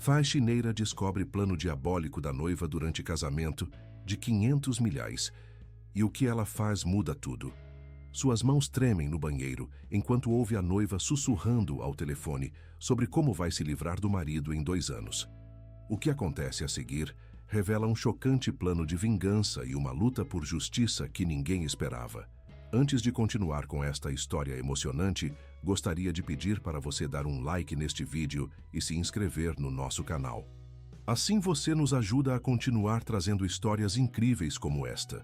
Faxineira descobre plano diabólico da noiva durante casamento de 500 milhais. E o que ela faz muda tudo. Suas mãos tremem no banheiro enquanto ouve a noiva sussurrando ao telefone sobre como vai se livrar do marido em 2 anos. O que acontece a seguir revela um chocante plano de vingança e uma luta por justiça que ninguém esperava. Antes de continuar com esta história emocionante, gostaria de pedir para você dar um like neste vídeo e se inscrever no nosso canal. Assim você nos ajuda a continuar trazendo histórias incríveis como esta.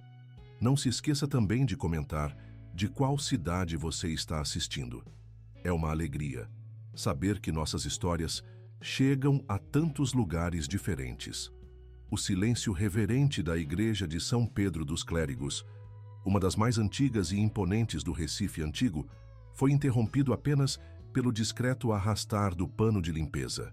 Não se esqueça também de comentar de qual cidade você está assistindo. É uma alegria saber que nossas histórias chegam a tantos lugares diferentes. O silêncio reverente da Igreja de São Pedro dos Clérigos, uma das mais antigas e imponentes do Recife antigo, foi interrompido apenas pelo discreto arrastar do pano de limpeza.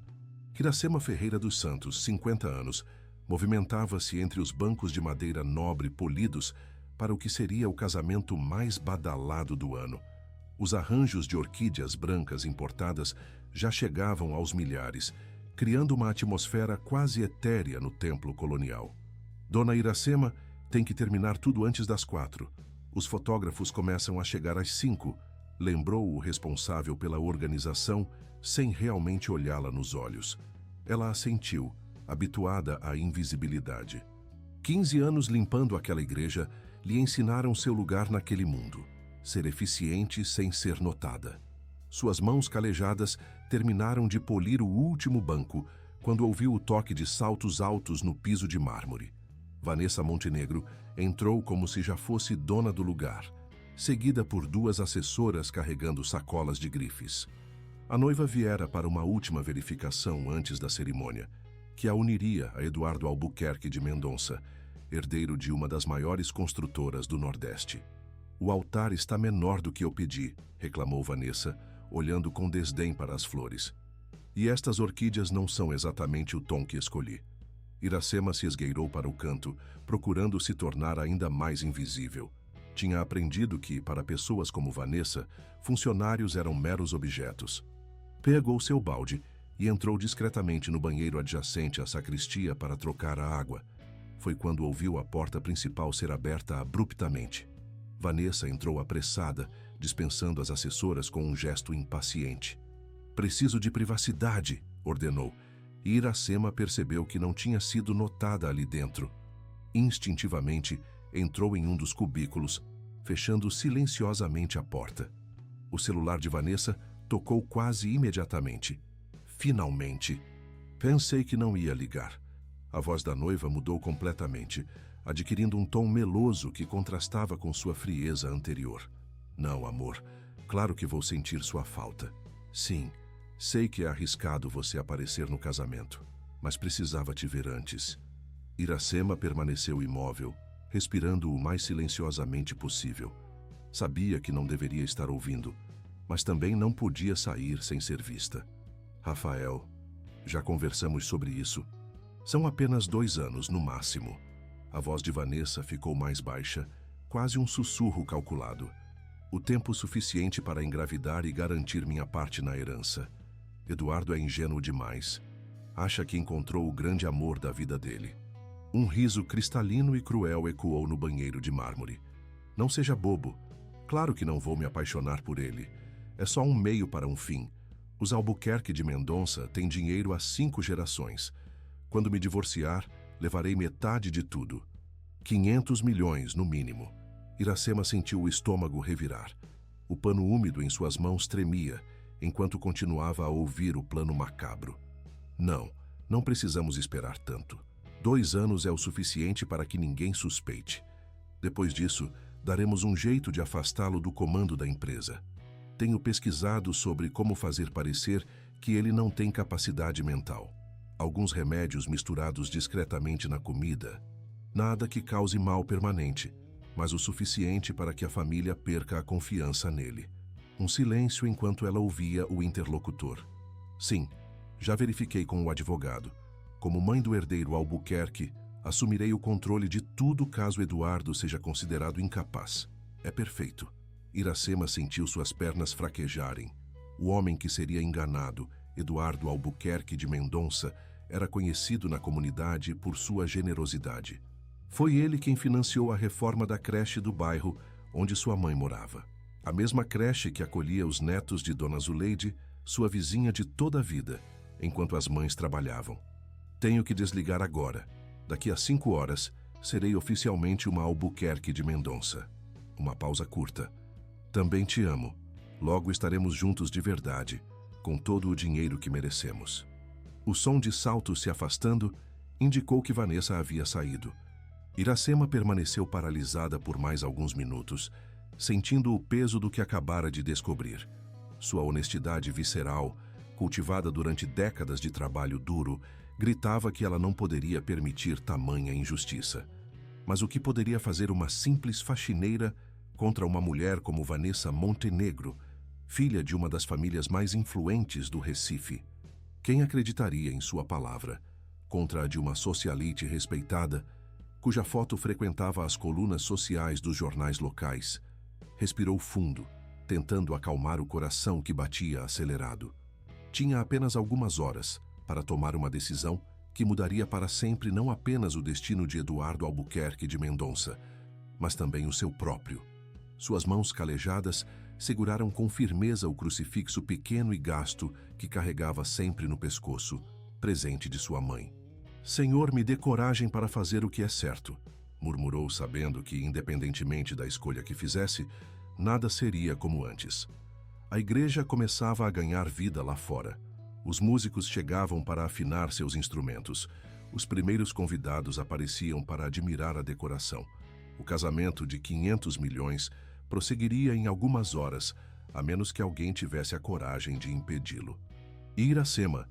Iracema Ferreira dos Santos, 50 anos, movimentava-se entre os bancos de madeira nobre polidos para o que seria o casamento mais badalado do ano. Os arranjos de orquídeas brancas importadas já chegavam aos milhares, criando uma atmosfera quase etérea no templo colonial. Dona Iracema tem que terminar tudo antes das 4. Os fotógrafos começam a chegar às 5, lembrou o responsável pela organização, sem realmente olhá-la nos olhos. Ela assentiu, habituada à invisibilidade. 15 anos limpando aquela igreja lhe ensinaram seu lugar naquele mundo. Ser eficiente sem ser notada. Suas mãos calejadas terminaram de polir o último banco quando ouviu o toque de saltos altos no piso de mármore. Vanessa Montenegro entrou como se já fosse dona do lugar, seguida por 2 assessoras carregando sacolas de grifes. A noiva viera para uma última verificação antes da cerimônia, que a uniria a Eduardo Albuquerque de Mendonça, herdeiro de uma das maiores construtoras do Nordeste. "O altar está menor do que eu pedi", reclamou Vanessa, olhando com desdém para as flores. "E estas orquídeas não são exatamente o tom que escolhi." Iracema se esgueirou para o canto, procurando se tornar ainda mais invisível. Tinha aprendido que, para pessoas como Vanessa, funcionários eram meros objetos. Pegou seu balde e entrou discretamente no banheiro adjacente à sacristia para trocar a água. Foi quando ouviu a porta principal ser aberta abruptamente. Vanessa entrou apressada, dispensando as assessoras com um gesto impaciente. "Preciso de privacidade", ordenou, e Iracema percebeu que não tinha sido notada ali dentro. Instintivamente, entrou em um dos cubículos, fechando silenciosamente a porta. O celular de Vanessa tocou quase imediatamente. Finalmente! Pensei que não ia ligar. A voz da noiva mudou completamente, adquirindo um tom meloso que contrastava com sua frieza anterior. "Não, amor. Claro que vou sentir sua falta. Sim, sei que é arriscado você aparecer no casamento, mas precisava te ver antes." Iracema permaneceu imóvel, respirando o mais silenciosamente possível. Sabia que não deveria estar ouvindo, mas também não podia sair sem ser vista. "Rafael, já conversamos sobre isso. São apenas 2 anos, no máximo." A voz de Vanessa ficou mais baixa, quase um sussurro calculado. "O tempo suficiente para engravidar e garantir minha parte na herança. Eduardo é ingênuo demais. Acha que encontrou o grande amor da vida dele." Um riso cristalino e cruel ecoou no banheiro de mármore. "Não seja bobo. Claro que não vou me apaixonar por ele. É só um meio para um fim. Os Albuquerque de Mendonça têm dinheiro há 5 gerações. Quando me divorciar, levarei metade de tudo. 500 milhões, no mínimo." Iracema sentiu o estômago revirar. O pano úmido em suas mãos tremia, enquanto continuava a ouvir o plano macabro. Não precisamos esperar tanto. 2 anos é o suficiente para que ninguém suspeite. Depois disso, daremos um jeito de afastá-lo do comando da empresa. Tenho pesquisado sobre como fazer parecer que ele não tem capacidade mental. Alguns remédios misturados discretamente na comida. Nada que cause mal permanente, mas o suficiente para que a família perca a confiança nele. Um silêncio enquanto ela ouvia o interlocutor. "Sim, já verifiquei com o advogado. Como mãe do herdeiro Albuquerque, assumirei o controle de tudo caso Eduardo seja considerado incapaz. É perfeito." Iracema sentiu suas pernas fraquejarem. O homem que seria enganado, Eduardo Albuquerque de Mendonça, era conhecido na comunidade por sua generosidade. Foi ele quem financiou a reforma da creche do bairro onde sua mãe morava. A mesma creche que acolhia os netos de Dona Zuleide, sua vizinha de toda a vida, enquanto as mães trabalhavam. Tenho que desligar agora. Daqui a 5 horas, serei oficialmente uma Albuquerque de Mendonça. Uma pausa curta. Também te amo. Logo estaremos juntos de verdade, com todo o dinheiro que merecemos. O som de saltos se afastando indicou que Vanessa havia saído. Iracema permaneceu paralisada por mais alguns minutos, sentindo o peso do que acabara de descobrir. Sua honestidade visceral, cultivada durante décadas de trabalho duro, gritava que ela não poderia permitir tamanha injustiça. Mas o que poderia fazer uma simples faxineira contra uma mulher como Vanessa Montenegro, filha de uma das famílias mais influentes do Recife? Quem acreditaria em sua palavra, contra a de uma socialite respeitada, cuja foto frequentava as colunas sociais dos jornais locais? Respirou fundo, tentando acalmar o coração que batia acelerado. Tinha apenas algumas horas para tomar uma decisão que mudaria para sempre não apenas o destino de Eduardo Albuquerque de Mendonça, mas também o seu próprio. Suas mãos calejadas seguraram com firmeza o crucifixo pequeno e gasto que carregava sempre no pescoço, presente de sua mãe. "Senhor, me dê coragem para fazer o que é certo", murmurou, sabendo que, independentemente da escolha que fizesse, nada seria como antes. A igreja começava a ganhar vida lá fora. Os músicos chegavam para afinar seus instrumentos. Os primeiros convidados apareciam para admirar a decoração. O casamento de 500 milhões prosseguiria em algumas horas, a menos que alguém tivesse a coragem de impedi-lo. E Iracema,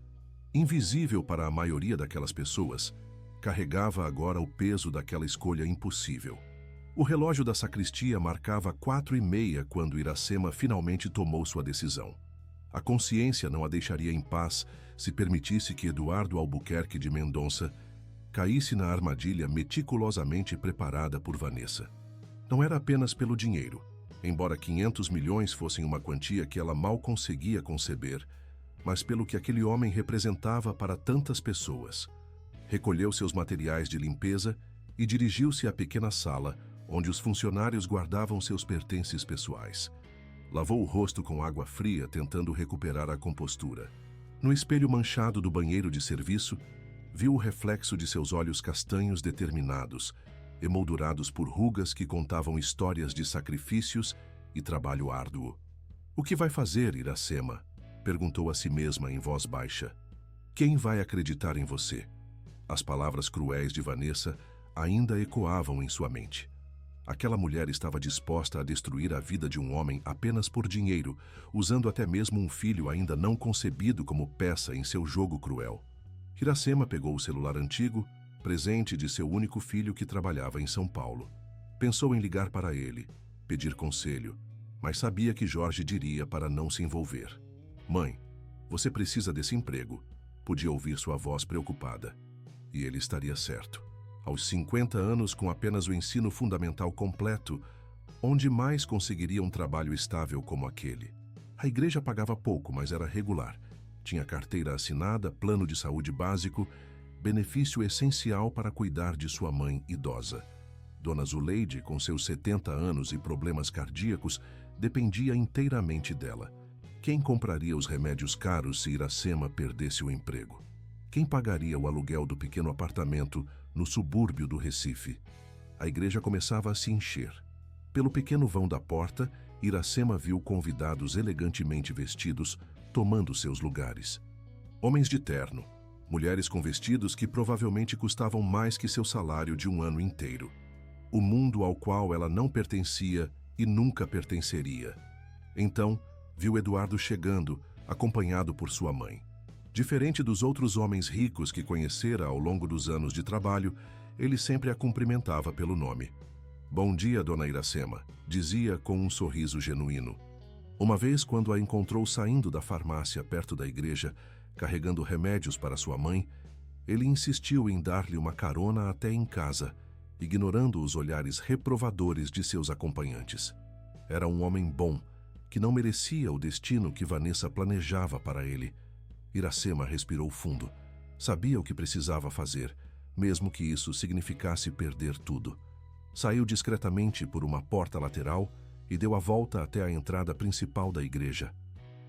invisível para a maioria daquelas pessoas, carregava agora o peso daquela escolha impossível. O relógio da sacristia marcava 4h30 quando Iracema finalmente tomou sua decisão. A consciência não a deixaria em paz se permitisse que Eduardo Albuquerque de Mendonça caísse na armadilha meticulosamente preparada por Vanessa. Não era apenas pelo dinheiro, embora 500 milhões fossem uma quantia que ela mal conseguia conceber, mas pelo que aquele homem representava para tantas pessoas. Recolheu seus materiais de limpeza e dirigiu-se à pequena sala onde os funcionários guardavam seus pertences pessoais. Lavou o rosto com água fria, tentando recuperar a compostura. No espelho manchado do banheiro de serviço, viu o reflexo de seus olhos castanhos determinados, emoldurados por rugas que contavam histórias de sacrifícios e trabalho árduo. "O que vai fazer, Iracema?", perguntou a si mesma em voz baixa. "Quem vai acreditar em você?" As palavras cruéis de Vanessa ainda ecoavam em sua mente. Aquela mulher estava disposta a destruir a vida de um homem apenas por dinheiro, usando até mesmo um filho ainda não concebido como peça em seu jogo cruel. Iracema pegou o celular antigo, presente de seu único filho que trabalhava em São Paulo. Pensou em ligar para ele, pedir conselho, mas sabia que Jorge diria para não se envolver. "Mãe, você precisa desse emprego", podia ouvir sua voz preocupada. E ele estaria certo. Aos 50 anos, com apenas o ensino fundamental completo, onde mais conseguiria um trabalho estável como aquele? A igreja pagava pouco, mas era regular. Tinha carteira assinada, plano de saúde básico, benefício essencial para cuidar de sua mãe idosa. Dona Zuleide, com seus 70 anos e problemas cardíacos, dependia inteiramente dela. Quem compraria os remédios caros se Iracema perdesse o emprego? Quem pagaria o aluguel do pequeno apartamento no subúrbio do Recife? A igreja começava a se encher. Pelo pequeno vão da porta, Iracema viu convidados elegantemente vestidos tomando seus lugares. Homens de terno, mulheres com vestidos que provavelmente custavam mais que seu salário de um ano inteiro. O mundo ao qual ela não pertencia e nunca pertenceria. Então, viu Eduardo chegando, acompanhado por sua mãe. Diferente dos outros homens ricos que conhecera ao longo dos anos de trabalho, ele sempre a cumprimentava pelo nome. "Bom dia, dona Iracema", dizia com um sorriso genuíno. Uma vez, quando a encontrou saindo da farmácia perto da igreja, carregando remédios para sua mãe, ele insistiu em dar-lhe uma carona até em casa, ignorando os olhares reprovadores de seus acompanhantes. Era um homem bom, que não merecia o destino que Vanessa planejava para ele. Iracema respirou fundo, Sabia o que precisava fazer, mesmo que isso significasse perder tudo. Saiu discretamente por uma porta lateral e deu a volta até a entrada principal da igreja.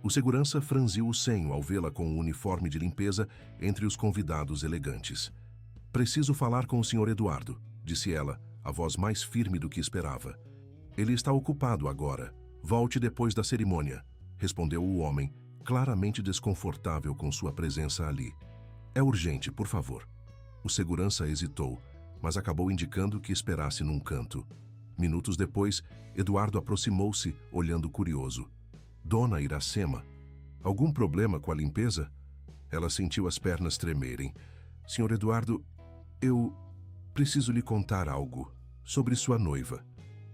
O segurança franziu o senho ao vê-la com o uniforme de limpeza entre os convidados elegantes. "Preciso falar com o Sr. Eduardo", disse ela, a voz mais firme do que esperava. "Ele está ocupado agora. Volte depois da cerimônia", respondeu o homem, claramente desconfortável com sua presença ali. "É urgente, por favor." O segurança hesitou, mas acabou indicando que esperasse num canto. Minutos depois, Eduardo aproximou-se, olhando curioso. "Dona Iracema, algum problema com a limpeza?" Ela sentiu as pernas tremerem. "Sr. Eduardo, eu preciso lhe contar algo sobre sua noiva."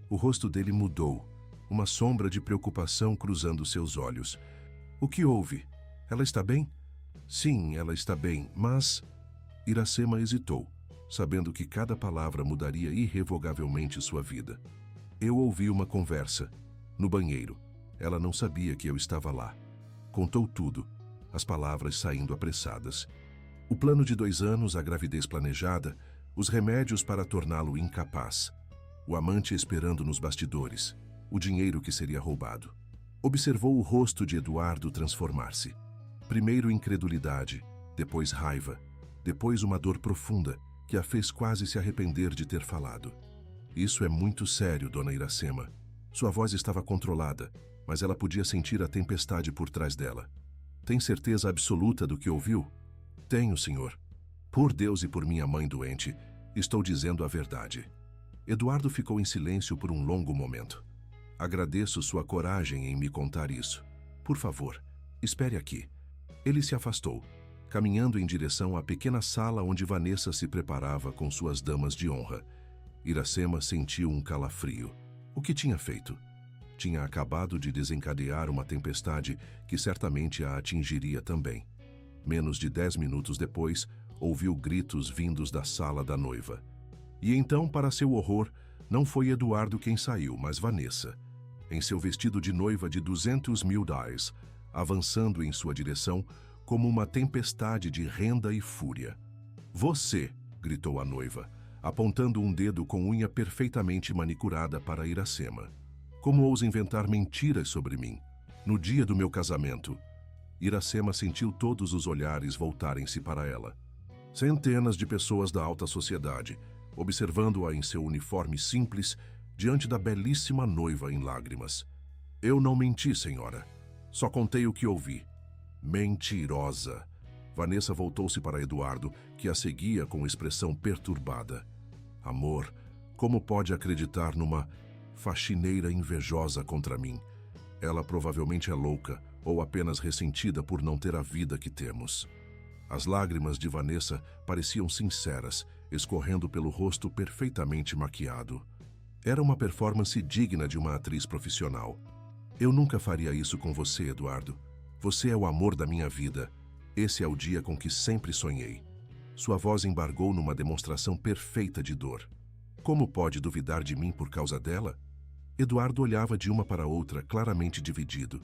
O rosto dele mudou, uma sombra de preocupação cruzando seus olhos. "O que houve? Ela está bem?" "Sim, ela está bem, mas..." Iracema hesitou, sabendo que cada palavra mudaria irrevogavelmente sua vida. "Eu ouvi uma conversa, no banheiro. Ela não sabia que eu estava lá." Contou tudo, as palavras saindo apressadas. O plano de 2 anos, a gravidez planejada, os remédios para torná-lo incapaz. O amante esperando nos bastidores, o dinheiro que seria roubado. Observou o rosto de Eduardo transformar-se. Primeiro incredulidade, depois raiva, depois uma dor profunda que a fez quase se arrepender de ter falado. "Isso é muito sério, Dona Iracema." Sua voz estava controlada, mas ela podia sentir a tempestade por trás dela. "Tem certeza absoluta do que ouviu?" "Tenho, senhor. Por Deus e por minha mãe doente, estou dizendo a verdade." Eduardo ficou em silêncio por um longo momento. "Agradeço sua coragem em me contar isso. Por favor, espere aqui." Ele se afastou, caminhando em direção à pequena sala onde Vanessa se preparava com suas damas de honra. Iracema sentiu um calafrio. O que tinha feito? Tinha acabado de desencadear uma tempestade que certamente a atingiria também. Menos de 10 minutos depois, ouviu gritos vindos da sala da noiva. E então, para seu horror, não foi Eduardo quem saiu, mas Vanessa, em seu vestido de noiva de 200 mil dólares, avançando em sua direção como uma tempestade de renda e fúria. "Você!" gritou a noiva, apontando um dedo com unha perfeitamente manicurada para Iracema. "Como ousa inventar mentiras sobre mim? No dia do meu casamento." Iracema sentiu todos os olhares voltarem-se para ela. Centenas de pessoas da alta sociedade, observando-a em seu uniforme simples, diante da belíssima noiva em lágrimas. "Eu não menti, senhora. Só contei o que ouvi." "Mentirosa!" Vanessa voltou-se para Eduardo, que a seguia com expressão perturbada. "Amor, como pode acreditar numa faxineira invejosa contra mim? Ela provavelmente é louca ou apenas ressentida por não ter a vida que temos." As lágrimas de Vanessa pareciam sinceras, escorrendo pelo rosto perfeitamente maquiado. Era uma performance digna de uma atriz profissional. "Eu nunca faria isso com você, Eduardo. Você é o amor da minha vida. Esse é o dia com que sempre sonhei." Sua voz embargou numa demonstração perfeita de dor. "Como pode duvidar de mim por causa dela?" Eduardo olhava de uma para outra, claramente dividido.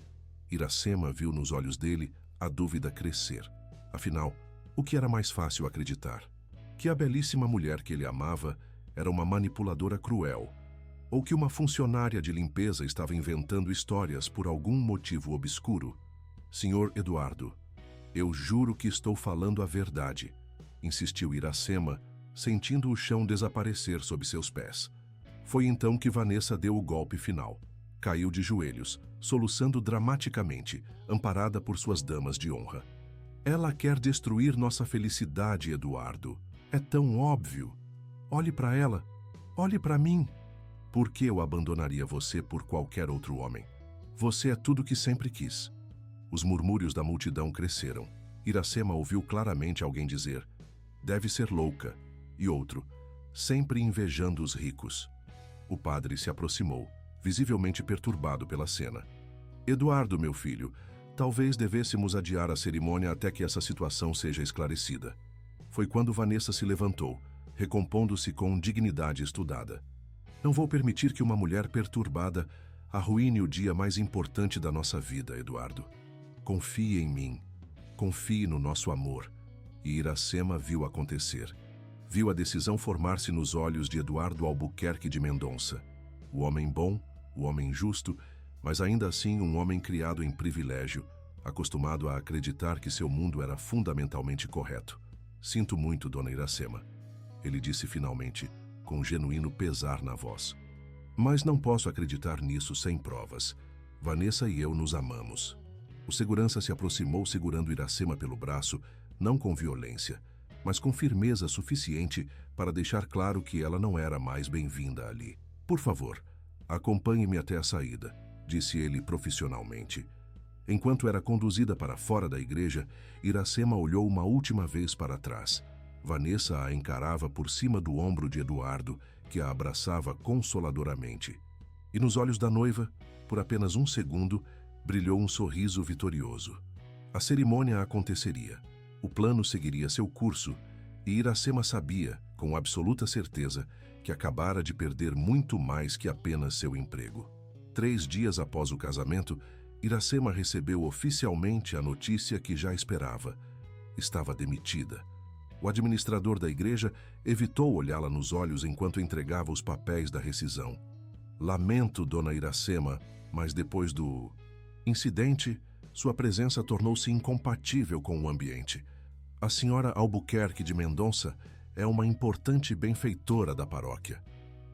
Iracema viu nos olhos dele a dúvida crescer. Afinal, o que era mais fácil acreditar? Que a belíssima mulher que ele amava era uma manipuladora cruel, ou que uma funcionária de limpeza estava inventando histórias por algum motivo obscuro? "Senhor Eduardo, eu juro que estou falando a verdade", insistiu Iracema, sentindo o chão desaparecer sob seus pés. Foi então que Vanessa deu o golpe final. Caiu de joelhos, soluçando dramaticamente, amparada por suas damas de honra. "Ela quer destruir nossa felicidade, Eduardo. É tão óbvio. Olhe para ela. Olhe para mim. Por que eu abandonaria você por qualquer outro homem? Você é tudo que sempre quis." Os murmúrios da multidão cresceram. Iracema ouviu claramente alguém dizer: "Deve ser louca." E outro: "Sempre invejando os ricos." O padre se aproximou, visivelmente perturbado pela cena. "Eduardo, meu filho, talvez devêssemos adiar a cerimônia até que essa situação seja esclarecida." Foi quando Vanessa se levantou, recompondo-se com dignidade estudada. "Não vou permitir que uma mulher perturbada arruine o dia mais importante da nossa vida, Eduardo. Confie em mim. Confie no nosso amor. E Iracema viu acontecer. Viu a decisão formar-se nos olhos de Eduardo Albuquerque de Mendonça. O homem bom, o homem justo, mas ainda assim um homem criado em privilégio, acostumado a acreditar que seu mundo era fundamentalmente correto. Sinto muito, dona Iracema, ele disse finalmente, com genuíno pesar na voz. Mas não posso acreditar nisso sem provas. Vanessa e eu nos amamos. O segurança se aproximou segurando Iracema pelo braço, não com violência, mas com firmeza suficiente para deixar claro que ela não era mais bem-vinda ali. Por favor, acompanhe-me até a saída, disse ele profissionalmente. Enquanto era conduzida para fora da igreja, Iracema olhou uma última vez para trás. Vanessa a encarava por cima do ombro de Eduardo, que a abraçava consoladoramente. E nos olhos da noiva, por apenas um segundo, brilhou um sorriso vitorioso. A cerimônia aconteceria. O plano seguiria seu curso, e Iracema sabia, com absoluta certeza, que acabara de perder muito mais que apenas seu emprego. 3 dias após o casamento, Iracema recebeu oficialmente a notícia que já esperava. Estava demitida. O administrador da igreja evitou olhá-la nos olhos enquanto entregava os papéis da rescisão. Lamento, dona Iracema, mas depois do incidente, sua presença tornou-se incompatível com o ambiente. A senhora Albuquerque de Mendonça é uma importante benfeitora da paróquia.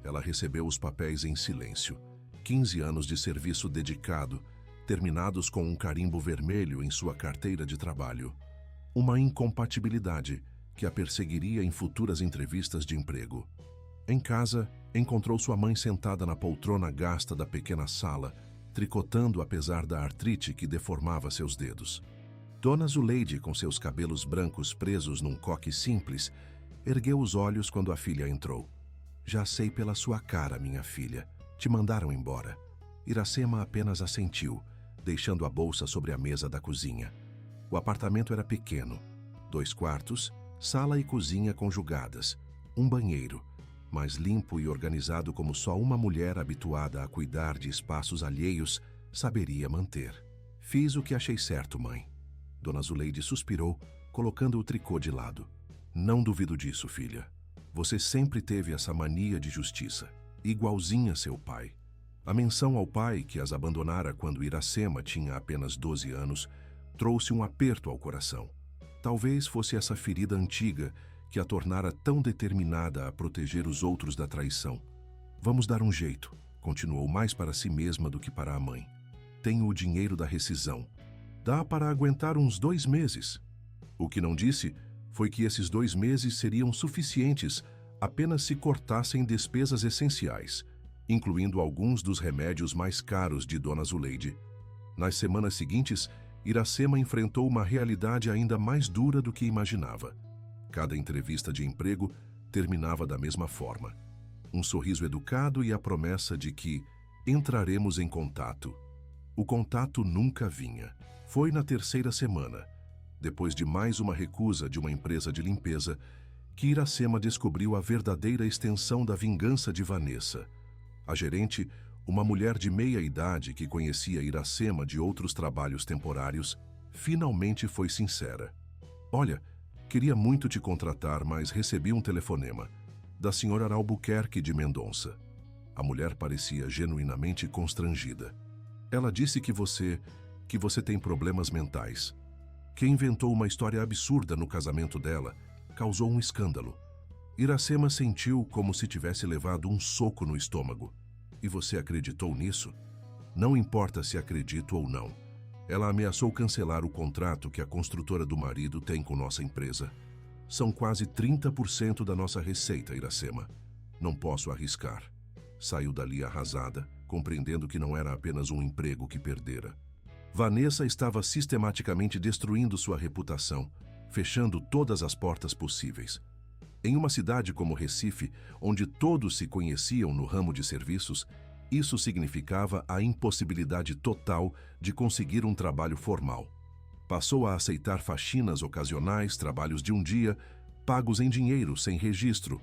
Ela recebeu os papéis em silêncio. 15 anos de serviço dedicado, terminados com um carimbo vermelho em sua carteira de trabalho. Uma incompatibilidade que a perseguiria em futuras entrevistas de emprego. Em casa, encontrou sua mãe sentada na poltrona gasta da pequena sala, tricotando apesar da artrite que deformava seus dedos. Dona Zuleide, com seus cabelos brancos presos num coque simples, ergueu os olhos quando a filha entrou. Já sei pela sua cara, minha filha. Te mandaram embora. Iracema apenas assentiu, deixando a bolsa sobre a mesa da cozinha. O apartamento era pequeno. 2 quartos, sala e cozinha conjugadas, um banheiro, mas limpo e organizado como só uma mulher habituada a cuidar de espaços alheios saberia manter. Fiz o que achei certo, mãe. Dona Zuleide suspirou, colocando o tricô de lado. Não duvido disso, filha. Você sempre teve essa mania de justiça, igualzinha seu pai. A menção ao pai, que as abandonara quando Iracema tinha apenas 12 anos, trouxe um aperto ao coração. Talvez fosse essa ferida antiga que a tornara tão determinada a proteger os outros da traição. Vamos dar um jeito, continuou mais para si mesma do que para a mãe. Tenho o dinheiro da rescisão. Dá para aguentar uns 2 meses. O que não disse foi que esses 2 meses seriam suficientes apenas se cortassem despesas essenciais, incluindo alguns dos remédios mais caros de Dona Zuleide. Nas semanas seguintes, Iracema enfrentou uma realidade ainda mais dura do que imaginava. Cada entrevista de emprego terminava da mesma forma. Um sorriso educado e a promessa de que entraremos em contato. O contato nunca vinha. Foi na 3ª semana, depois de mais uma recusa de uma empresa de limpeza, que Iracema descobriu a verdadeira extensão da vingança de Vanessa. A gerente, uma mulher de meia idade que conhecia Iracema de outros trabalhos temporários, finalmente foi sincera. Olha, queria muito te contratar, mas recebi um telefonema da senhora Albuquerque de Mendonça. A mulher parecia genuinamente constrangida. Ela disse que você tem problemas mentais, que inventou uma história absurda no casamento dela, causou um escândalo. Iracema sentiu como se tivesse levado um soco no estômago. E você acreditou nisso? Não importa se acredito ou não. Ela ameaçou cancelar o contrato que a construtora do marido tem com nossa empresa. São quase 30% da nossa receita, Iracema. Não posso arriscar. Saiu dali arrasada, compreendendo que não era apenas um emprego que perdera. Vanessa estava sistematicamente destruindo sua reputação, fechando todas as portas possíveis. Em uma cidade como Recife, onde todos se conheciam no ramo de serviços, isso significava a impossibilidade total de conseguir um trabalho formal. Passou a aceitar faxinas ocasionais, trabalhos de um dia, pagos em dinheiro, sem registro.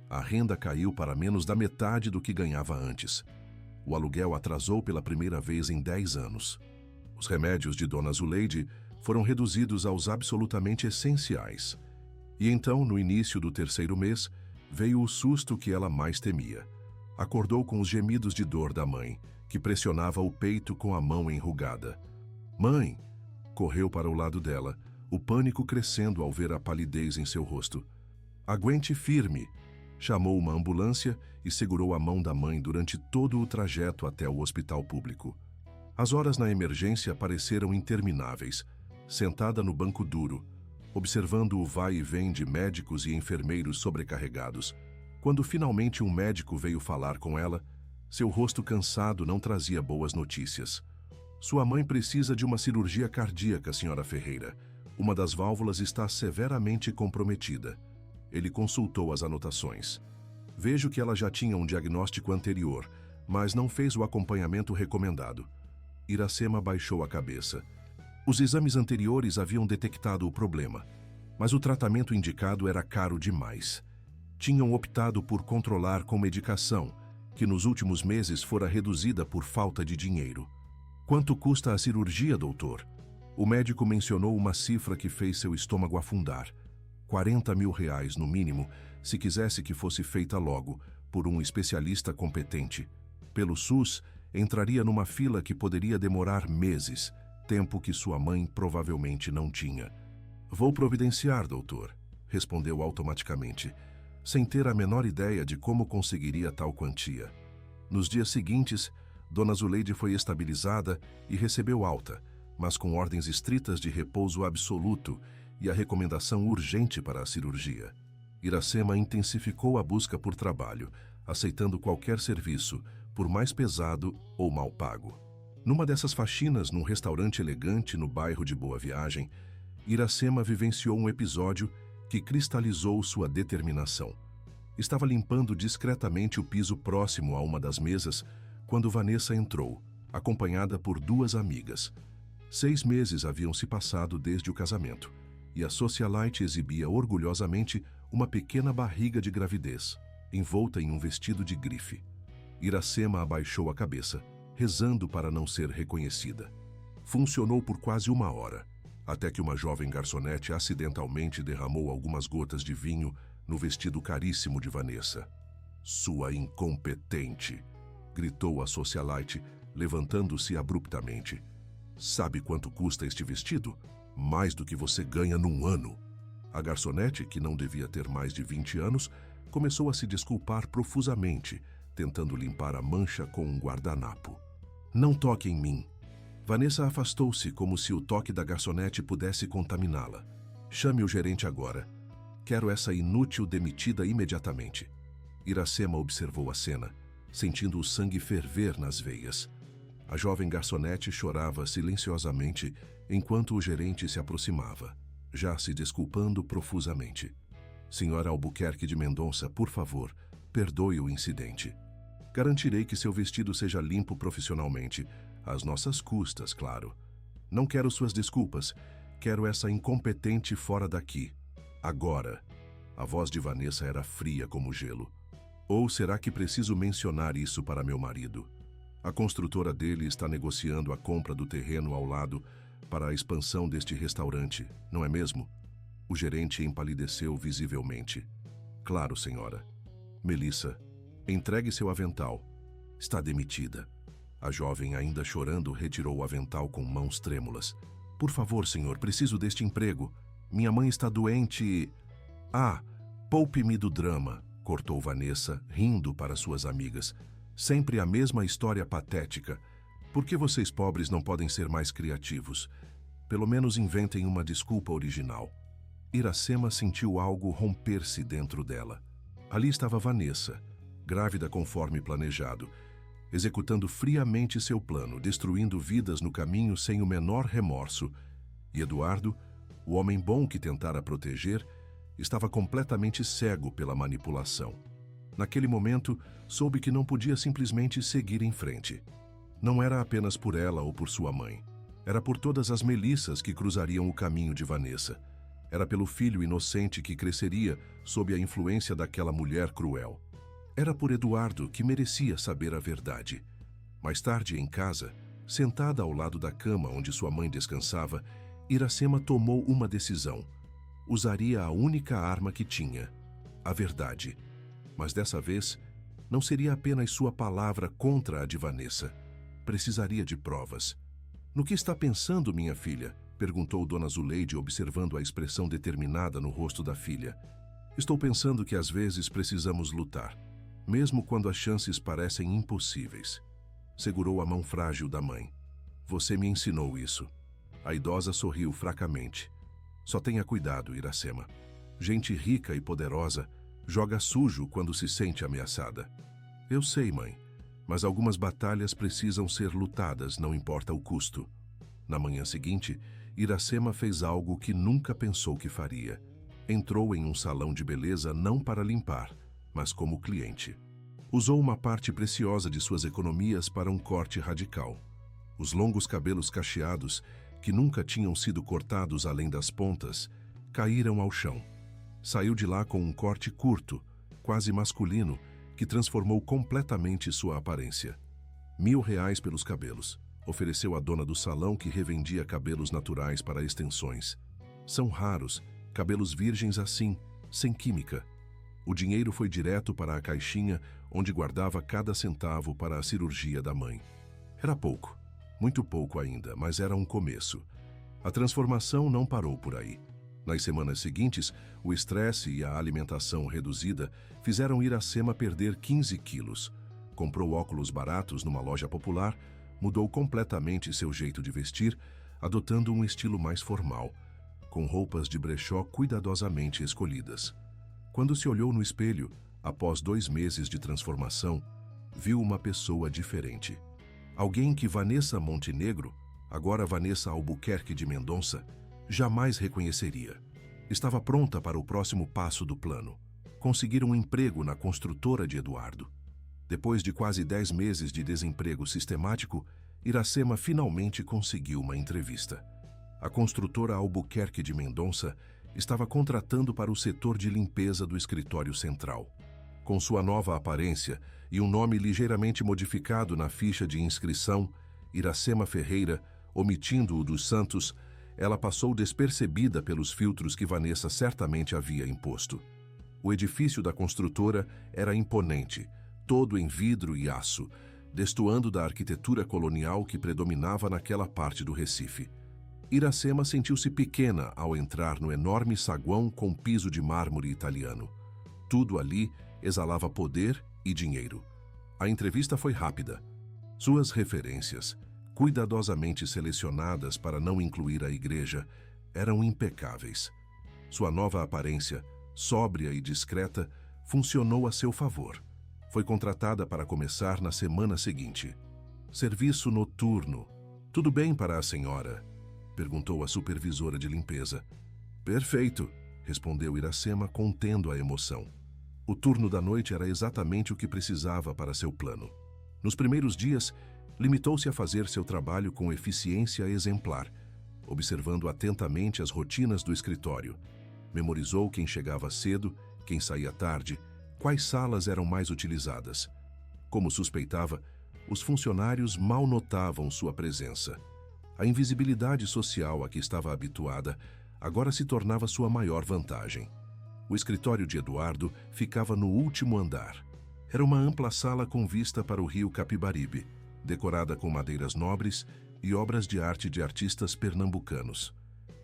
A renda caiu para menos da metade do que ganhava antes. O aluguel atrasou pela primeira vez em 10 anos. Os remédios de Dona Zuleide foram reduzidos aos absolutamente essenciais, E então, no início do terceiro mês, veio o susto que ela mais temia. Acordou com os gemidos de dor da mãe, que pressionava o peito com a mão enrugada. "Mãe!" Correu para o lado dela, o pânico crescendo ao ver a palidez em seu rosto. "Aguente firme!" Chamou uma ambulância e segurou a mão da mãe durante todo o trajeto até o hospital público. As horas na emergência pareceram intermináveis. Sentada no banco duro, observando o vai e vem de médicos e enfermeiros sobrecarregados, quando finalmente um médico veio falar com ela, seu rosto cansado não trazia boas notícias. "Sua mãe precisa de uma cirurgia cardíaca, Sra. Ferreira. Uma das válvulas está severamente comprometida." Ele consultou as anotações. "Vejo que ela já tinha um diagnóstico anterior, mas não fez o acompanhamento recomendado." Iracema baixou a cabeça. Os exames anteriores haviam detectado o problema, mas o tratamento indicado era caro demais. Tinham optado por controlar com medicação, que nos últimos meses fora reduzida por falta de dinheiro. "Quanto custa a cirurgia, doutor?" O médico mencionou uma cifra que fez seu estômago afundar. 40 mil reais, no mínimo, se quisesse que fosse feita logo, por um especialista competente. Pelo SUS, entraria numa fila que poderia demorar meses, tempo que sua mãe provavelmente não tinha. "Vou providenciar, doutor", respondeu automaticamente, sem ter a menor ideia de como conseguiria tal quantia. Nos dias seguintes, Dona Zuleide foi estabilizada e recebeu alta, mas com ordens estritas de repouso absoluto e a recomendação urgente para a cirurgia. Iracema intensificou a busca por trabalho, aceitando qualquer serviço, por mais pesado ou mal pago. Numa dessas faxinas num restaurante elegante no bairro de Boa Viagem, Iracema vivenciou um episódio que cristalizou sua determinação. Estava limpando discretamente o piso próximo a uma das mesas quando Vanessa entrou, acompanhada por 2 amigas. 6 meses haviam se passado desde o casamento, e a socialite exibia orgulhosamente uma pequena barriga de gravidez, envolta em um vestido de grife. Iracema abaixou a cabeça, rezando para não ser reconhecida. Funcionou por quase 1 hora, até que uma jovem garçonete acidentalmente derramou algumas gotas de vinho no vestido caríssimo de Vanessa. "Sua incompetente!" gritou a socialite, levantando-se abruptamente. "Sabe quanto custa este vestido? Mais do que você ganha num ano." A garçonete, que não devia ter mais de 20 anos, começou a se desculpar profusamente, tentando limpar a mancha com um guardanapo. "Não toque em mim." Vanessa afastou-se como se o toque da garçonete pudesse contaminá-la. "Chame o gerente agora. Quero essa inútil demitida imediatamente." Iracema observou a cena, sentindo o sangue ferver nas veias. A jovem garçonete chorava silenciosamente enquanto o gerente se aproximava, já se desculpando profusamente. "Senhora Albuquerque de Mendonça, por favor, perdoe o incidente. Garantirei que seu vestido seja limpo profissionalmente, às nossas custas, claro. Não quero suas desculpas, quero essa incompetente fora daqui. Agora." A voz de Vanessa era fria como gelo. "Ou será que preciso mencionar isso para meu marido? A construtora dele está negociando a compra do terreno ao lado para a expansão deste restaurante, não é mesmo?" O gerente empalideceu visivelmente. "Claro, senhora." "Melissa, entregue seu avental. Está demitida." A jovem, ainda chorando, retirou o avental com mãos trêmulas. "Por favor, senhor, preciso deste emprego. Minha mãe está doente e..." "Ah, poupe-me do drama", cortou Vanessa, rindo para suas amigas. "Sempre a mesma história patética. Por que vocês pobres não podem ser mais criativos? Pelo menos inventem uma desculpa original." Iracema sentiu algo romper-se dentro dela. Ali estava Vanessa, grávida conforme planejado, executando friamente seu plano, destruindo vidas no caminho sem o menor remorso. E Eduardo, o homem bom que tentara proteger, estava completamente cego pela manipulação. Naquele momento, soube que não podia simplesmente seguir em frente. Não era apenas por ela ou por sua mãe. Era por todas as Melissas que cruzariam o caminho de Vanessa. Era pelo filho inocente que cresceria sob a influência daquela mulher cruel. Era por Eduardo, que merecia saber a verdade. Mais tarde, em casa, sentada ao lado da cama onde sua mãe descansava, Iracema tomou uma decisão. Usaria a única arma que tinha, a verdade. Mas dessa vez, não seria apenas sua palavra contra a de Vanessa. Precisaria de provas. "No que está pensando, minha filha?" perguntou Dona Zuleide, observando a expressão determinada no rosto da filha. "Estou pensando que às vezes precisamos lutar, mesmo quando as chances parecem impossíveis." Segurou a mão frágil da mãe. "Você me ensinou isso." A idosa sorriu fracamente. "Só tenha cuidado, Iracema. Gente rica e poderosa joga sujo quando se sente ameaçada." "Eu sei, mãe, mas algumas batalhas precisam ser lutadas, não importa o custo." Na manhã seguinte, Iracema fez algo que nunca pensou que faria. Entrou em um salão de beleza não para limpar, mas como cliente. Usou uma parte preciosa de suas economias para um corte radical. Os longos cabelos cacheados, que nunca tinham sido cortados além das pontas, caíram ao chão. Saiu de lá com um corte curto, quase masculino, que transformou completamente sua aparência. R$ 1.000 pelos cabelos. Ofereceu à dona do salão, que revendia cabelos naturais para extensões. São raros, cabelos virgens assim, sem química. O dinheiro foi direto para a caixinha onde guardava cada centavo para a cirurgia da mãe. Era pouco, muito pouco ainda, mas era um começo. A transformação não parou por aí. Nas semanas seguintes, o estresse e a alimentação reduzida fizeram Iracema perder 15 quilos. Comprou óculos baratos numa loja popular, mudou completamente seu jeito de vestir, adotando um estilo mais formal, com roupas de brechó cuidadosamente escolhidas. Quando se olhou no espelho, após 2 meses de transformação, viu uma pessoa diferente. Alguém que Vanessa Montenegro, agora Vanessa Albuquerque de Mendonça, jamais reconheceria. Estava pronta para o próximo passo do plano: conseguir um emprego na construtora de Eduardo. Depois de quase 10 meses de desemprego sistemático, Iracema finalmente conseguiu uma entrevista. A construtora Albuquerque de Mendonça estava contratando para o setor de limpeza do escritório central. Com sua nova aparência e um nome ligeiramente modificado na ficha de inscrição, Iracema Ferreira, omitindo o dos Santos, ela passou despercebida pelos filtros que Vanessa certamente havia imposto. O edifício da construtora era imponente, todo em vidro e aço, destoando da arquitetura colonial que predominava naquela parte do Recife. Iracema sentiu-se pequena ao entrar no enorme saguão com piso de mármore italiano. Tudo ali exalava poder e dinheiro. A entrevista foi rápida. Suas referências, cuidadosamente selecionadas para não incluir a igreja, eram impecáveis. Sua nova aparência, sóbria e discreta, funcionou a seu favor. Foi contratada para começar na semana seguinte. "Serviço noturno. Tudo bem para a senhora?" perguntou a supervisora de limpeza. "Perfeito", respondeu Iracema, contendo a emoção. O turno da noite era exatamente o que precisava para seu plano. Nos primeiros dias, limitou-se a fazer seu trabalho com eficiência exemplar, observando atentamente as rotinas do escritório. Memorizou quem chegava cedo, quem saía tarde, quais salas eram mais utilizadas. Como suspeitava, os funcionários mal notavam sua presença. A invisibilidade social a que estava habituada agora se tornava sua maior vantagem. O escritório de Eduardo ficava no último andar. Era uma ampla sala com vista para o rio Capibaribe, decorada com madeiras nobres e obras de arte de artistas pernambucanos.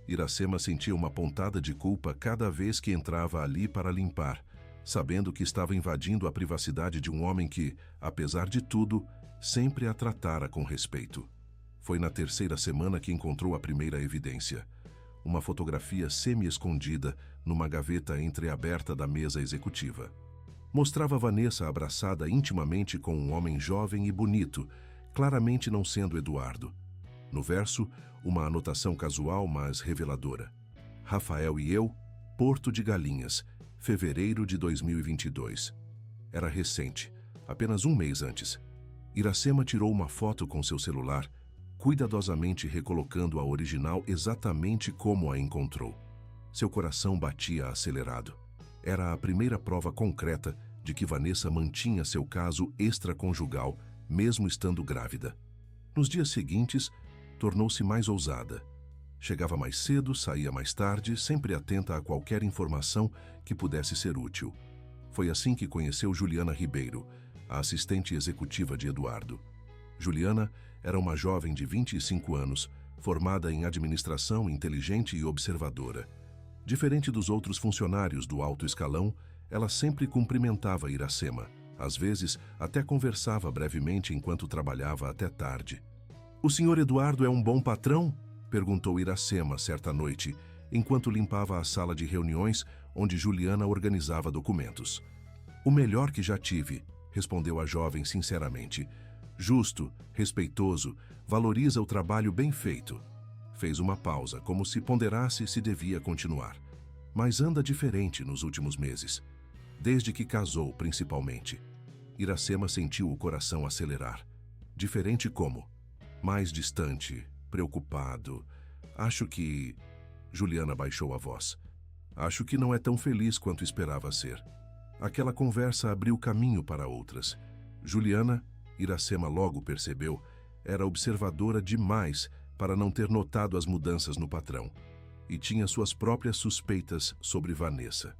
Iracema sentia uma pontada de culpa cada vez que entrava ali para limpar, sabendo que estava invadindo a privacidade de um homem que, apesar de tudo, sempre a tratara com respeito. Foi na 3ª semana que encontrou a primeira evidência: uma fotografia semi-escondida numa gaveta entreaberta da mesa executiva. Mostrava Vanessa abraçada intimamente com um homem jovem e bonito, claramente não sendo Eduardo. No verso, uma anotação casual, mas reveladora: "Rafael e eu, Porto de Galinhas, fevereiro de 2022. Era recente, apenas 1 mês antes. Iracema tirou uma foto com seu celular, cuidadosamente recolocando a original exatamente como a encontrou. Seu coração batia acelerado. Era a primeira prova concreta de que Vanessa mantinha seu caso extraconjugal, mesmo estando grávida. Nos dias seguintes, tornou-se mais ousada. Chegava mais cedo, saía mais tarde, sempre atenta a qualquer informação que pudesse ser útil. Foi assim que conheceu Juliana Ribeiro, a assistente executiva de Eduardo. Juliana era uma jovem de 25 anos, formada em administração, inteligente e observadora. Diferente dos outros funcionários do alto escalão, ela sempre cumprimentava Iracema. Às vezes, até conversava brevemente enquanto trabalhava até tarde. "O senhor Eduardo é um bom patrão?" perguntou Iracema certa noite, enquanto limpava a sala de reuniões onde Juliana organizava documentos. "O melhor que já tive", respondeu a jovem sinceramente. "Justo, respeitoso, valoriza o trabalho bem feito." Fez uma pausa, como se ponderasse se devia continuar. "Mas anda diferente nos últimos meses. Desde que casou, principalmente." Iracema sentiu o coração acelerar. "Diferente como?" "Mais distante, preocupado. Acho que..." Juliana baixou a voz. "Acho que não é tão feliz quanto esperava ser." Aquela conversa abriu caminho para outras. Juliana, Iracema logo percebeu, era observadora demais para não ter notado as mudanças no patrão, e tinha suas próprias suspeitas sobre Vanessa.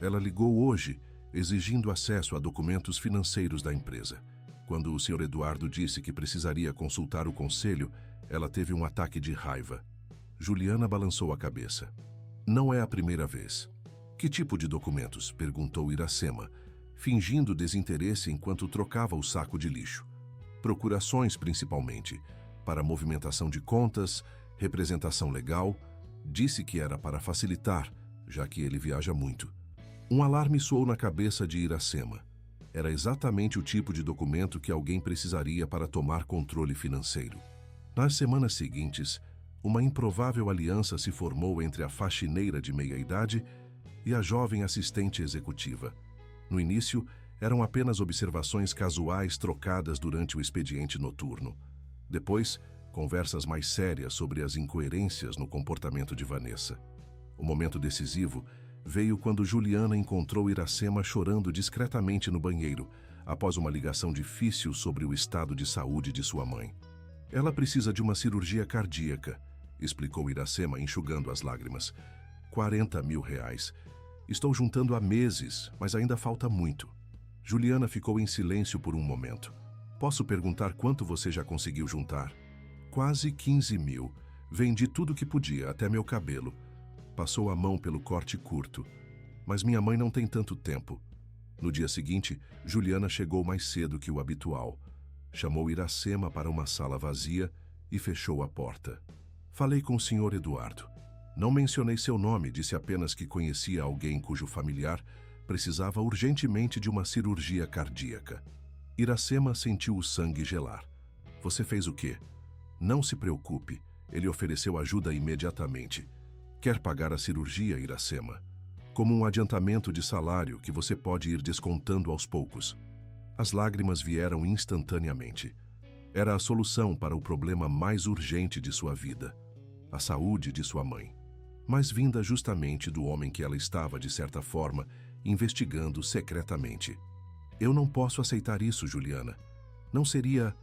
Ela ligou hoje, exigindo acesso a documentos financeiros da empresa. Quando o Sr. Eduardo disse que precisaria consultar o conselho, ela teve um ataque de raiva. Juliana balançou a cabeça. "Não é a primeira vez." "Que tipo de documentos?" perguntou Iracema, fingindo desinteresse enquanto trocava o saco de lixo. "Procurações, principalmente, para movimentação de contas, representação legal." Disse que era para facilitar, já que ele viaja muito. Um alarme soou na cabeça de Iracema. Era exatamente o tipo de documento que alguém precisaria para tomar controle financeiro. Nas semanas seguintes, uma improvável aliança se formou entre a faxineira de meia-idade e a jovem assistente executiva. No início, eram apenas observações casuais trocadas durante o expediente noturno. Depois, conversas mais sérias sobre as incoerências no comportamento de Vanessa. O momento decisivo veio quando Juliana encontrou Iracema chorando discretamente no banheiro, após uma ligação difícil sobre o estado de saúde de sua mãe. "Ela precisa de uma cirurgia cardíaca", explicou Iracema, enxugando as lágrimas. R$40 mil. "Estou juntando há meses, mas ainda falta muito." Juliana ficou em silêncio por um momento. "Posso perguntar quanto você já conseguiu juntar?" "Quase 15 mil. Vendi tudo que podia, até meu cabelo." Passou a mão pelo corte curto. "Mas minha mãe não tem tanto tempo." No dia seguinte, Juliana chegou mais cedo que o habitual. Chamou Iracema para uma sala vazia e fechou a porta. "Falei com o Sr. Eduardo. Não mencionei seu nome, disse apenas que conhecia alguém cujo familiar precisava urgentemente de uma cirurgia cardíaca." Iracema sentiu o sangue gelar. "Você fez o quê?" "Não se preocupe, ele ofereceu ajuda imediatamente." "Quer pagar a cirurgia, Iracema? Como um adiantamento de salário que você pode ir descontando aos poucos." As lágrimas vieram instantaneamente. Era a solução para o problema mais urgente de sua vida, a saúde de sua mãe, mas vinda justamente do homem que ela estava, de certa forma, investigando secretamente. "Eu não posso aceitar isso, Juliana. Não seria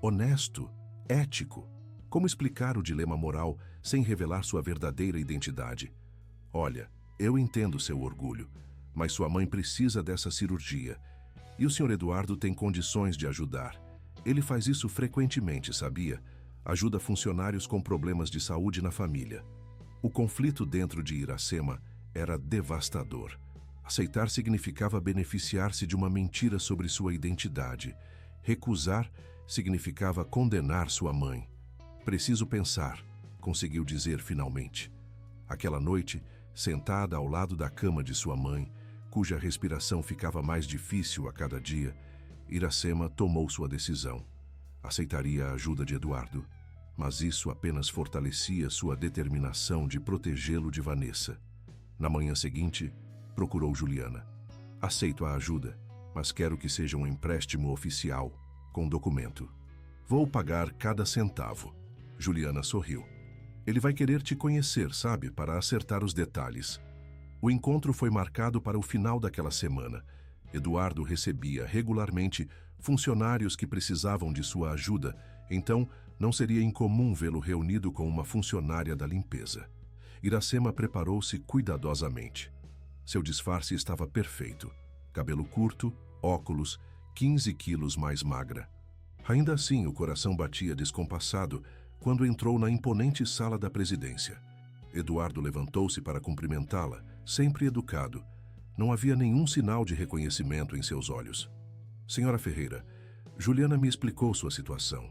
honesto, ético. Como explicar o dilema moral sem revelar sua verdadeira identidade?" "Olha, eu entendo seu orgulho, mas sua mãe precisa dessa cirurgia. E o Sr. Eduardo tem condições de ajudar. Ele faz isso frequentemente, sabia? Ajuda funcionários com problemas de saúde na família." O conflito dentro de Iracema era devastador. Aceitar significava beneficiar-se de uma mentira sobre sua identidade. Recusar significava condenar sua mãe. "Preciso pensar", conseguiu dizer finalmente. Aquela noite, sentada ao lado da cama de sua mãe, cuja respiração ficava mais difícil a cada dia, Iracema tomou sua decisão. Aceitaria a ajuda de Eduardo, mas isso apenas fortalecia sua determinação de protegê-lo de Vanessa. Na manhã seguinte, procurou Juliana. "Aceito a ajuda, mas quero que seja um empréstimo oficial, com documento. Vou pagar cada centavo." Juliana sorriu. "Ele vai querer te conhecer, sabe, para acertar os detalhes." O encontro foi marcado para o final daquela semana. Eduardo recebia regularmente funcionários que precisavam de sua ajuda, então Não seria incomum vê-lo reunido com uma funcionária da limpeza. Iracema preparou-se cuidadosamente. Seu disfarce estava perfeito. Cabelo curto, óculos, 15 quilos mais magra. Ainda assim, o coração batia descompassado quando entrou na imponente sala da presidência. Eduardo levantou-se para cumprimentá-la, sempre educado. Não havia nenhum sinal de reconhecimento em seus olhos. Senhora Ferreira, Juliana me explicou sua situação.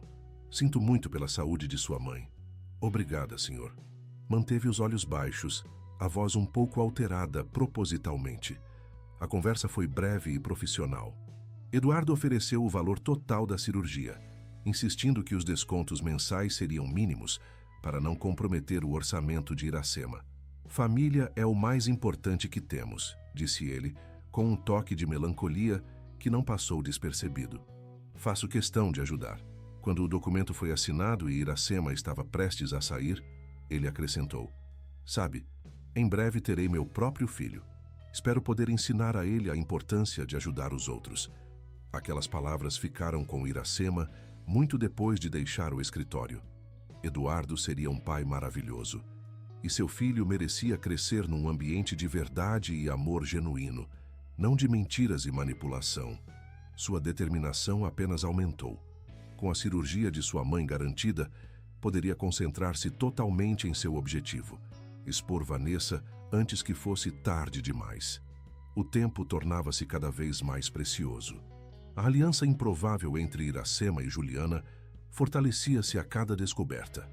Sinto muito pela saúde de sua mãe. Obrigada, senhor. Manteve os olhos baixos, a voz um pouco alterada propositalmente. A conversa foi breve e profissional. Eduardo ofereceu o valor total da cirurgia, insistindo que os descontos mensais seriam mínimos para não comprometer o orçamento de Iracema. Família é o mais importante que temos, disse ele, com um toque de melancolia que não passou despercebido. Faço questão de ajudar. Quando o documento foi assinado e Iracema estava prestes a sair, ele acrescentou: sabe, em breve terei meu próprio filho. Espero poder ensinar a ele a importância de ajudar os outros. Aquelas palavras ficaram com Iracema muito depois de deixar o escritório. Eduardo seria um pai maravilhoso. E seu filho merecia crescer num ambiente de verdade e amor genuíno, não de mentiras e manipulação. Sua determinação apenas aumentou. Com a cirurgia de sua mãe garantida, poderia concentrar-se totalmente em seu objetivo: expor Vanessa antes que fosse tarde demais. O tempo tornava-se cada vez mais precioso. A aliança improvável entre Iracema e Juliana fortalecia-se a cada descoberta.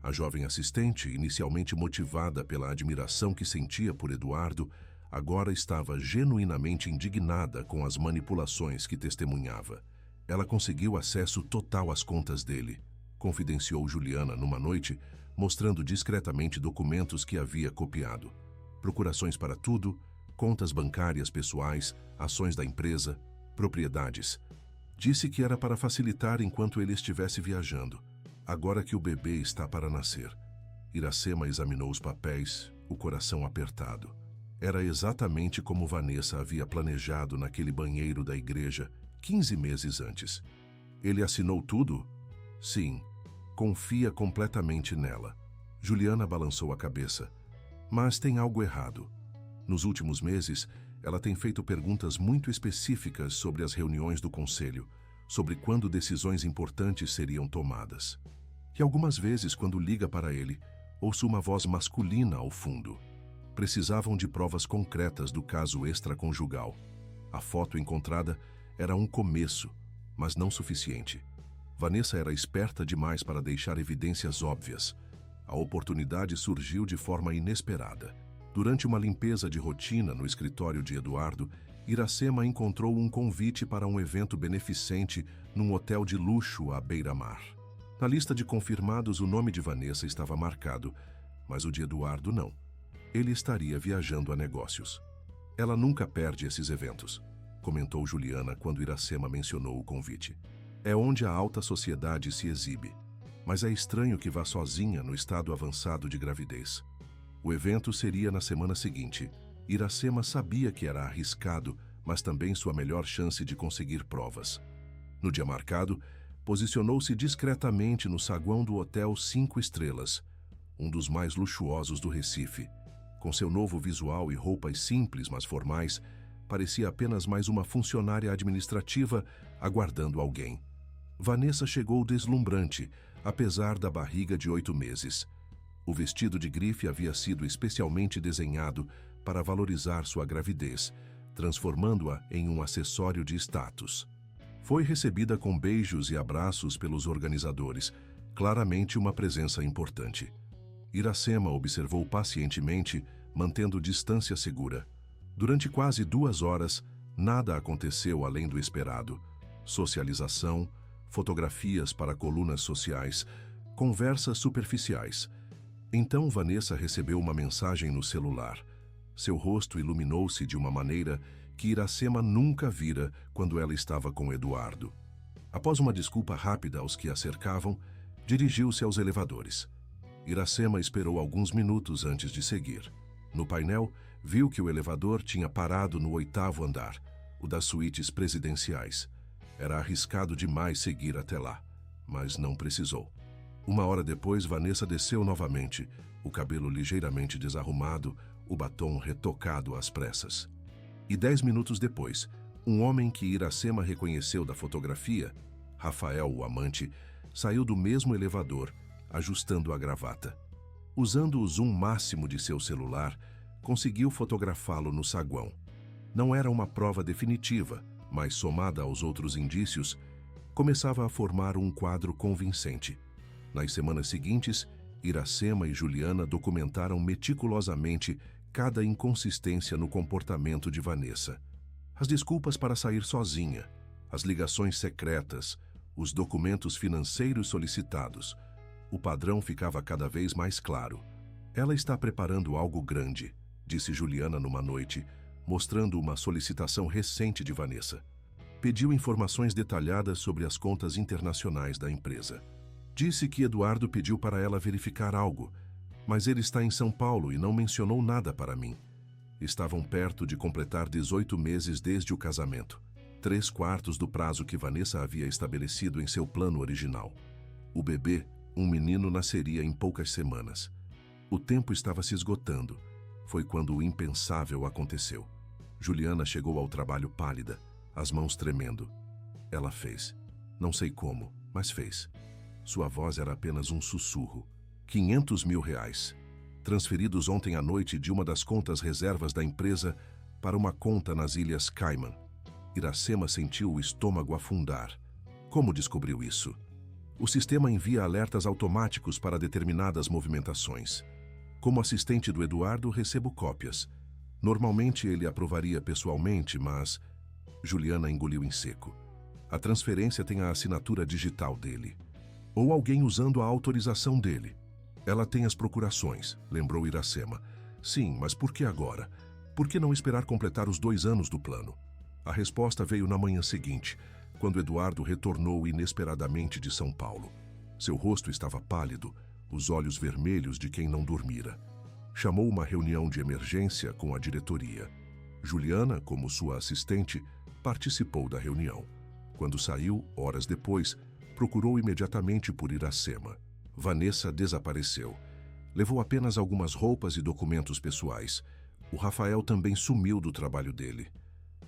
A jovem assistente, inicialmente motivada pela admiração que sentia por Eduardo, agora estava genuinamente indignada com as manipulações que testemunhava. Ela conseguiu acesso total às contas dele, confidenciou Juliana numa noite, mostrando discretamente documentos que havia copiado. Procurações para tudo, contas bancárias pessoais, ações da empresa, propriedades. Disse que era para facilitar enquanto ele estivesse viajando. Agora que o bebê está para nascer. Iracema examinou os papéis, o coração apertado. Era exatamente como Vanessa havia planejado naquele banheiro da igreja 15 meses antes. Ele assinou tudo? Sim. Confia completamente nela. Juliana balançou a cabeça. Mas tem algo errado. Nos últimos meses, ela tem feito perguntas muito específicas sobre as reuniões do conselho, sobre quando decisões importantes seriam tomadas. E algumas vezes, quando liga para ele, ouço uma voz masculina ao fundo. Precisavam de provas concretas do caso extraconjugal. A foto encontrada era um começo, mas não suficiente. Vanessa era esperta demais para deixar evidências óbvias. A oportunidade surgiu de forma inesperada. Durante uma limpeza de rotina no escritório de Eduardo, Iracema encontrou um convite para um evento beneficente num hotel de luxo à beira-mar. Na lista de confirmados, o nome de Vanessa estava marcado, mas o de Eduardo não. Ele estaria viajando a negócios. Ela nunca perde esses eventos, comentou Juliana quando Iracema mencionou o convite. É onde a alta sociedade se exibe, mas é estranho que vá sozinha no estado avançado de gravidez. O evento seria na semana seguinte. Iracema sabia que era arriscado, mas também sua melhor chance de conseguir provas. No dia marcado, posicionou-se discretamente no saguão do Hotel 5 Estrelas, um dos mais luxuosos do Recife. Com seu novo visual e roupas simples, mas formais, parecia apenas mais uma funcionária administrativa aguardando alguém. Vanessa chegou deslumbrante, apesar da barriga de 8 meses. O vestido de grife havia sido especialmente desenhado para valorizar sua gravidez, transformando-a em um acessório de status. Foi recebida com beijos e abraços pelos organizadores, claramente uma presença importante. Iracema observou pacientemente, mantendo distância segura. Durante quase 2 horas, nada aconteceu além do esperado. Socialização, fotografias para colunas sociais, conversas superficiais. Então Vanessa recebeu uma mensagem no celular. Seu rosto iluminou-se de uma maneira que Iracema nunca vira quando ela estava com Eduardo. Após uma desculpa rápida aos que a cercavam, dirigiu-se aos elevadores. Iracema esperou alguns minutos antes de seguir. No painel, viu que o elevador tinha parado no 8º andar, o das suítes presidenciais. Era arriscado demais seguir até lá, mas não precisou. Uma hora depois, Vanessa desceu novamente, o cabelo ligeiramente desarrumado, o batom retocado às pressas. E 10 minutos depois, um homem que Iracema reconheceu da fotografia, Rafael, o amante, saiu do mesmo elevador, ajustando a gravata. Usando o zoom máximo de seu celular, conseguiu fotografá-lo no saguão. Não era uma prova definitiva, mas somada aos outros indícios, começava a formar um quadro convincente. Nas semanas seguintes, Iracema e Juliana documentaram meticulosamente cada inconsistência no comportamento de Vanessa. As desculpas para sair sozinha, as ligações secretas, os documentos financeiros solicitados. O padrão ficava cada vez mais claro. Ela está preparando algo grande, disse Juliana numa noite, mostrando uma solicitação recente de Vanessa. Pediu informações detalhadas sobre as contas internacionais da empresa. Disse que Eduardo pediu para ela verificar algo, mas ele está em São Paulo e não mencionou nada para mim. Estavam perto de completar 18 meses desde o casamento, 3/4 do prazo que Vanessa havia estabelecido em seu plano original. O bebê, um menino, nasceria em poucas semanas. O tempo estava se esgotando. Foi quando o impensável aconteceu. Juliana chegou ao trabalho pálida, as mãos tremendo. Ela fez. Não sei como, mas fez. Sua voz era apenas um sussurro. 500 mil reais, transferidos ontem à noite de uma das contas reservas da empresa para uma conta nas Ilhas Cayman. Iracema sentiu o estômago afundar. Como descobriu isso? O sistema envia alertas automáticos para determinadas movimentações. Como assistente do Eduardo, recebo cópias. Normalmente ele aprovaria pessoalmente, mas... Juliana engoliu em seco. A transferência tem a assinatura digital dele. Ou alguém usando a autorização dele. Ela tem as procurações, lembrou Iracema. Sim, mas por que agora? Por que não esperar completar os 2 anos do plano? A resposta veio na manhã seguinte, quando Eduardo retornou inesperadamente de São Paulo. Seu rosto estava pálido, os olhos vermelhos de quem não dormira. Chamou uma reunião de emergência com a diretoria. Juliana, como sua assistente, participou da reunião. Quando saiu, horas depois, procurou imediatamente por Iracema. Vanessa desapareceu. Levou apenas algumas roupas e documentos pessoais. O Rafael também sumiu do trabalho dele.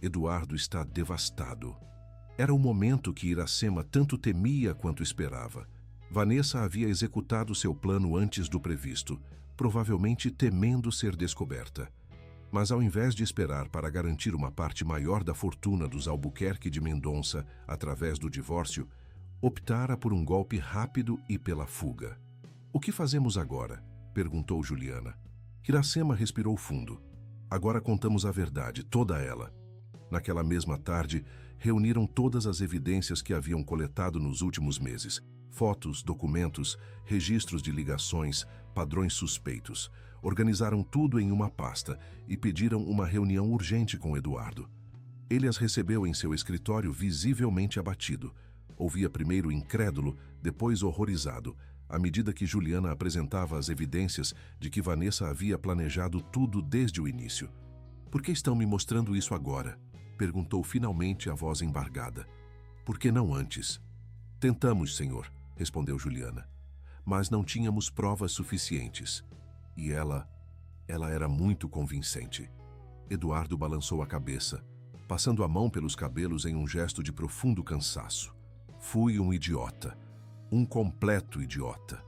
Eduardo está devastado. Era o momento que Iracema tanto temia quanto esperava. Vanessa havia executado seu plano antes do previsto, provavelmente temendo ser descoberta. Mas ao invés de esperar para garantir uma parte maior da fortuna dos Albuquerque de Mendonça através do divórcio, optara por um golpe rápido e pela fuga. "O que fazemos agora?" perguntou Juliana. Iracema respirou fundo. "Agora contamos a verdade, toda ela." Naquela mesma tarde, reuniram todas as evidências que haviam coletado nos últimos meses. Fotos, documentos, registros de ligações, padrões suspeitos. Organizaram tudo em uma pasta e pediram uma reunião urgente com Eduardo. Ele as recebeu em seu escritório visivelmente abatido. Ouvia primeiro incrédulo, depois horrorizado, à medida que Juliana apresentava as evidências de que Vanessa havia planejado tudo desde o início. "Por que estão me mostrando isso agora?" perguntou finalmente a voz embargada. "Por que não antes?" "Tentamos, senhor", respondeu Juliana, "mas não tínhamos provas suficientes. E ela era muito convincente." Eduardo balançou a cabeça, passando a mão pelos cabelos em um gesto de profundo cansaço. "Fui um idiota. Um completo idiota."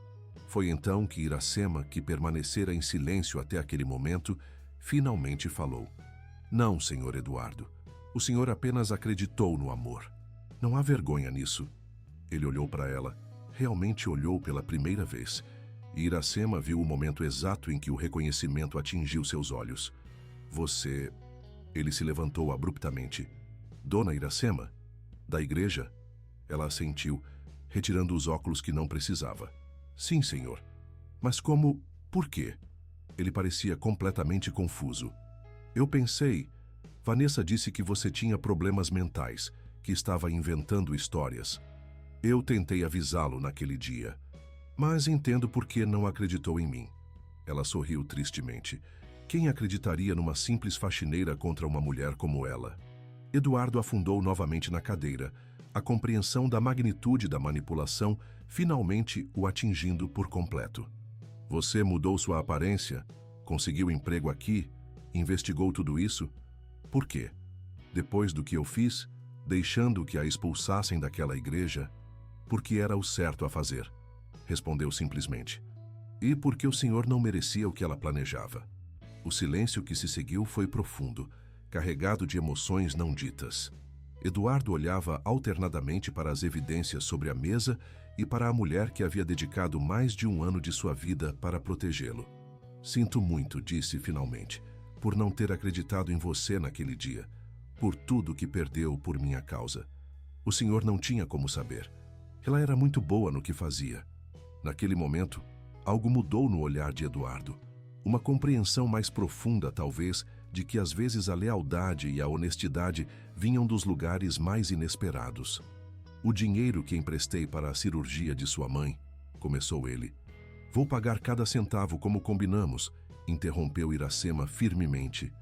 Foi então que Iracema, que permanecera em silêncio até aquele momento, finalmente falou. "Não, senhor Eduardo. O senhor apenas acreditou no amor. Não há vergonha nisso." Ele olhou para ela, realmente olhou pela primeira vez, e Iracema viu o momento exato em que o reconhecimento atingiu seus olhos. "Você..." Ele se levantou abruptamente. "Dona Iracema? Da igreja?" Ela assentiu, retirando os óculos que não precisava. "Sim, senhor. Mas como... por quê?" Ele parecia completamente confuso. "Eu pensei... Vanessa disse que você tinha problemas mentais, que estava inventando histórias. Eu tentei avisá-lo naquele dia. Mas entendo por que não acreditou em mim." Ela sorriu tristemente. Quem acreditaria numa simples faxineira contra uma mulher como ela? Eduardo afundou novamente na cadeira. A compreensão da magnitude da manipulação finalmente o atingindo por completo. Você mudou sua aparência, conseguiu emprego aqui, investigou tudo isso? Por quê? Depois do que eu fiz, deixando que a expulsassem daquela igreja, porque era o certo a fazer, respondeu simplesmente. E porque o senhor não merecia o que ela planejava. O silêncio que se seguiu foi profundo, carregado de emoções não ditas. Eduardo olhava alternadamente para as evidências sobre a mesa e para a mulher que havia dedicado mais de um ano de sua vida para protegê-lo. Sinto muito, disse finalmente, por não ter acreditado em você naquele dia, por tudo que perdeu por minha causa. O senhor não tinha como saber. Ela era muito boa no que fazia. Naquele momento, algo mudou no olhar de Eduardo. Uma compreensão mais profunda, talvez, de que às vezes a lealdade e a honestidade vinham dos lugares mais inesperados. O dinheiro que emprestei para a cirurgia de sua mãe, começou ele. Vou pagar cada centavo como combinamos, interrompeu Iracema firmemente.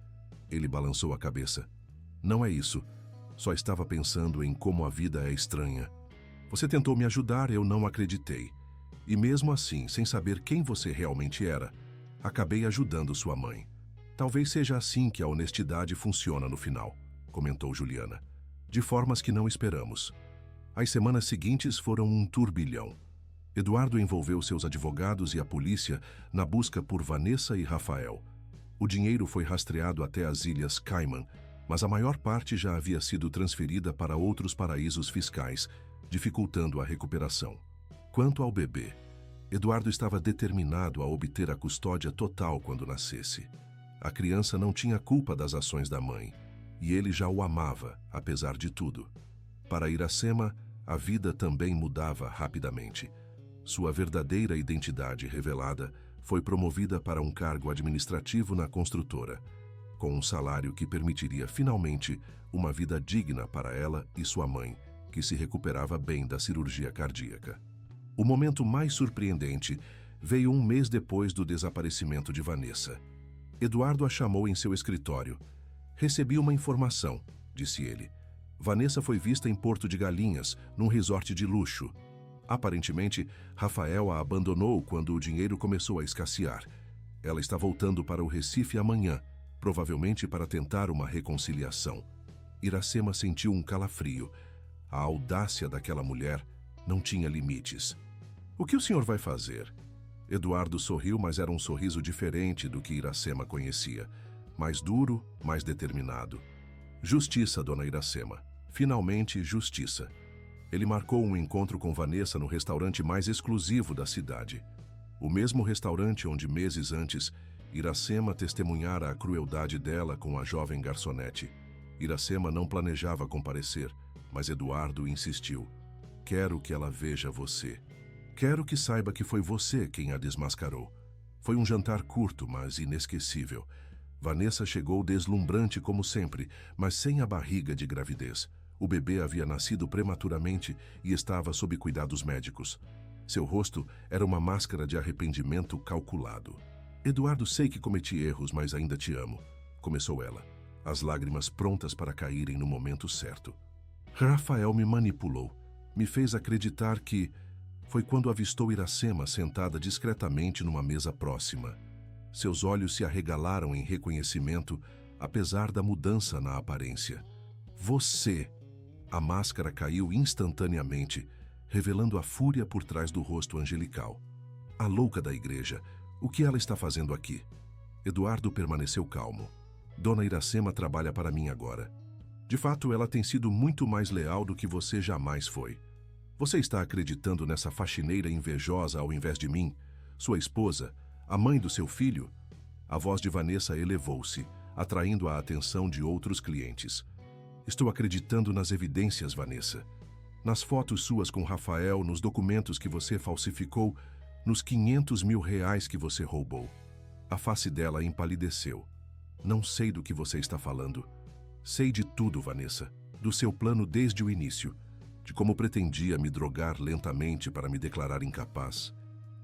Ele balançou a cabeça. Não é isso. Só estava pensando em como a vida é estranha. Você tentou me ajudar, eu não acreditei. E mesmo assim, sem saber quem você realmente era, acabei ajudando sua mãe. Talvez seja assim que a honestidade funciona no final, comentou Juliana, de formas que não esperamos. As semanas seguintes foram um turbilhão. Eduardo envolveu seus advogados e a polícia na busca por Vanessa e Rafael. O dinheiro foi rastreado até as Ilhas Cayman, mas a maior parte já havia sido transferida para outros paraísos fiscais, dificultando a recuperação. Quanto ao bebê, Eduardo estava determinado a obter a custódia total quando nascesse. A criança não tinha culpa das ações da mãe, e ele já o amava, apesar de tudo. Para Iracema, a vida também mudava rapidamente. Sua verdadeira identidade revelada foi promovida para um cargo administrativo na construtora, com um salário que permitiria finalmente uma vida digna para ela e sua mãe, que se recuperava bem da cirurgia cardíaca. O momento mais surpreendente veio um mês depois do desaparecimento de Vanessa. Eduardo a chamou em seu escritório. Recebi uma informação, disse ele. Vanessa foi vista em Porto de Galinhas, num resort de luxo. Aparentemente, Rafael a abandonou quando o dinheiro começou a escassear. Ela está voltando para o Recife amanhã, provavelmente para tentar uma reconciliação. Iracema sentiu um calafrio. A audácia daquela mulher não tinha limites. O que o senhor vai fazer? Eduardo sorriu, mas era um sorriso diferente do que Iracema conhecia. Mais duro, mais determinado. Justiça, dona Iracema. Finalmente, justiça. Ele marcou um encontro com Vanessa no restaurante mais exclusivo da cidade. O mesmo restaurante onde, meses antes, Iracema testemunhara a crueldade dela com a jovem garçonete. Iracema não planejava comparecer, mas Eduardo insistiu. Quero que ela veja você. Quero que saiba que foi você quem a desmascarou. Foi um jantar curto, mas inesquecível. Vanessa chegou deslumbrante como sempre, mas sem a barriga de gravidez. O bebê havia nascido prematuramente e estava sob cuidados médicos. Seu rosto era uma máscara de arrependimento calculado. Eduardo, sei que cometi erros, mas ainda te amo, começou ela, as lágrimas prontas para caírem no momento certo. Rafael me manipulou, me fez acreditar que... Foi quando avistou Iracema sentada discretamente numa mesa próxima. Seus olhos se arregalaram em reconhecimento, apesar da mudança na aparência. Você! A máscara caiu instantaneamente, revelando a fúria por trás do rosto angelical. A louca da igreja, o que ela está fazendo aqui? Eduardo permaneceu calmo. Dona Iracema trabalha para mim agora. De fato, ela tem sido muito mais leal do que você jamais foi. Você está acreditando nessa faxineira invejosa ao invés de mim, sua esposa, a mãe do seu filho? A voz de Vanessa elevou-se, atraindo a atenção de outros clientes. Estou acreditando nas evidências, Vanessa. Nas fotos suas com Rafael, nos documentos que você falsificou, nos 500 mil reais que você roubou. A face dela empalideceu. Não sei do que você está falando. Sei de tudo, Vanessa. Do seu plano desde o início. De como pretendia me drogar lentamente para me declarar incapaz.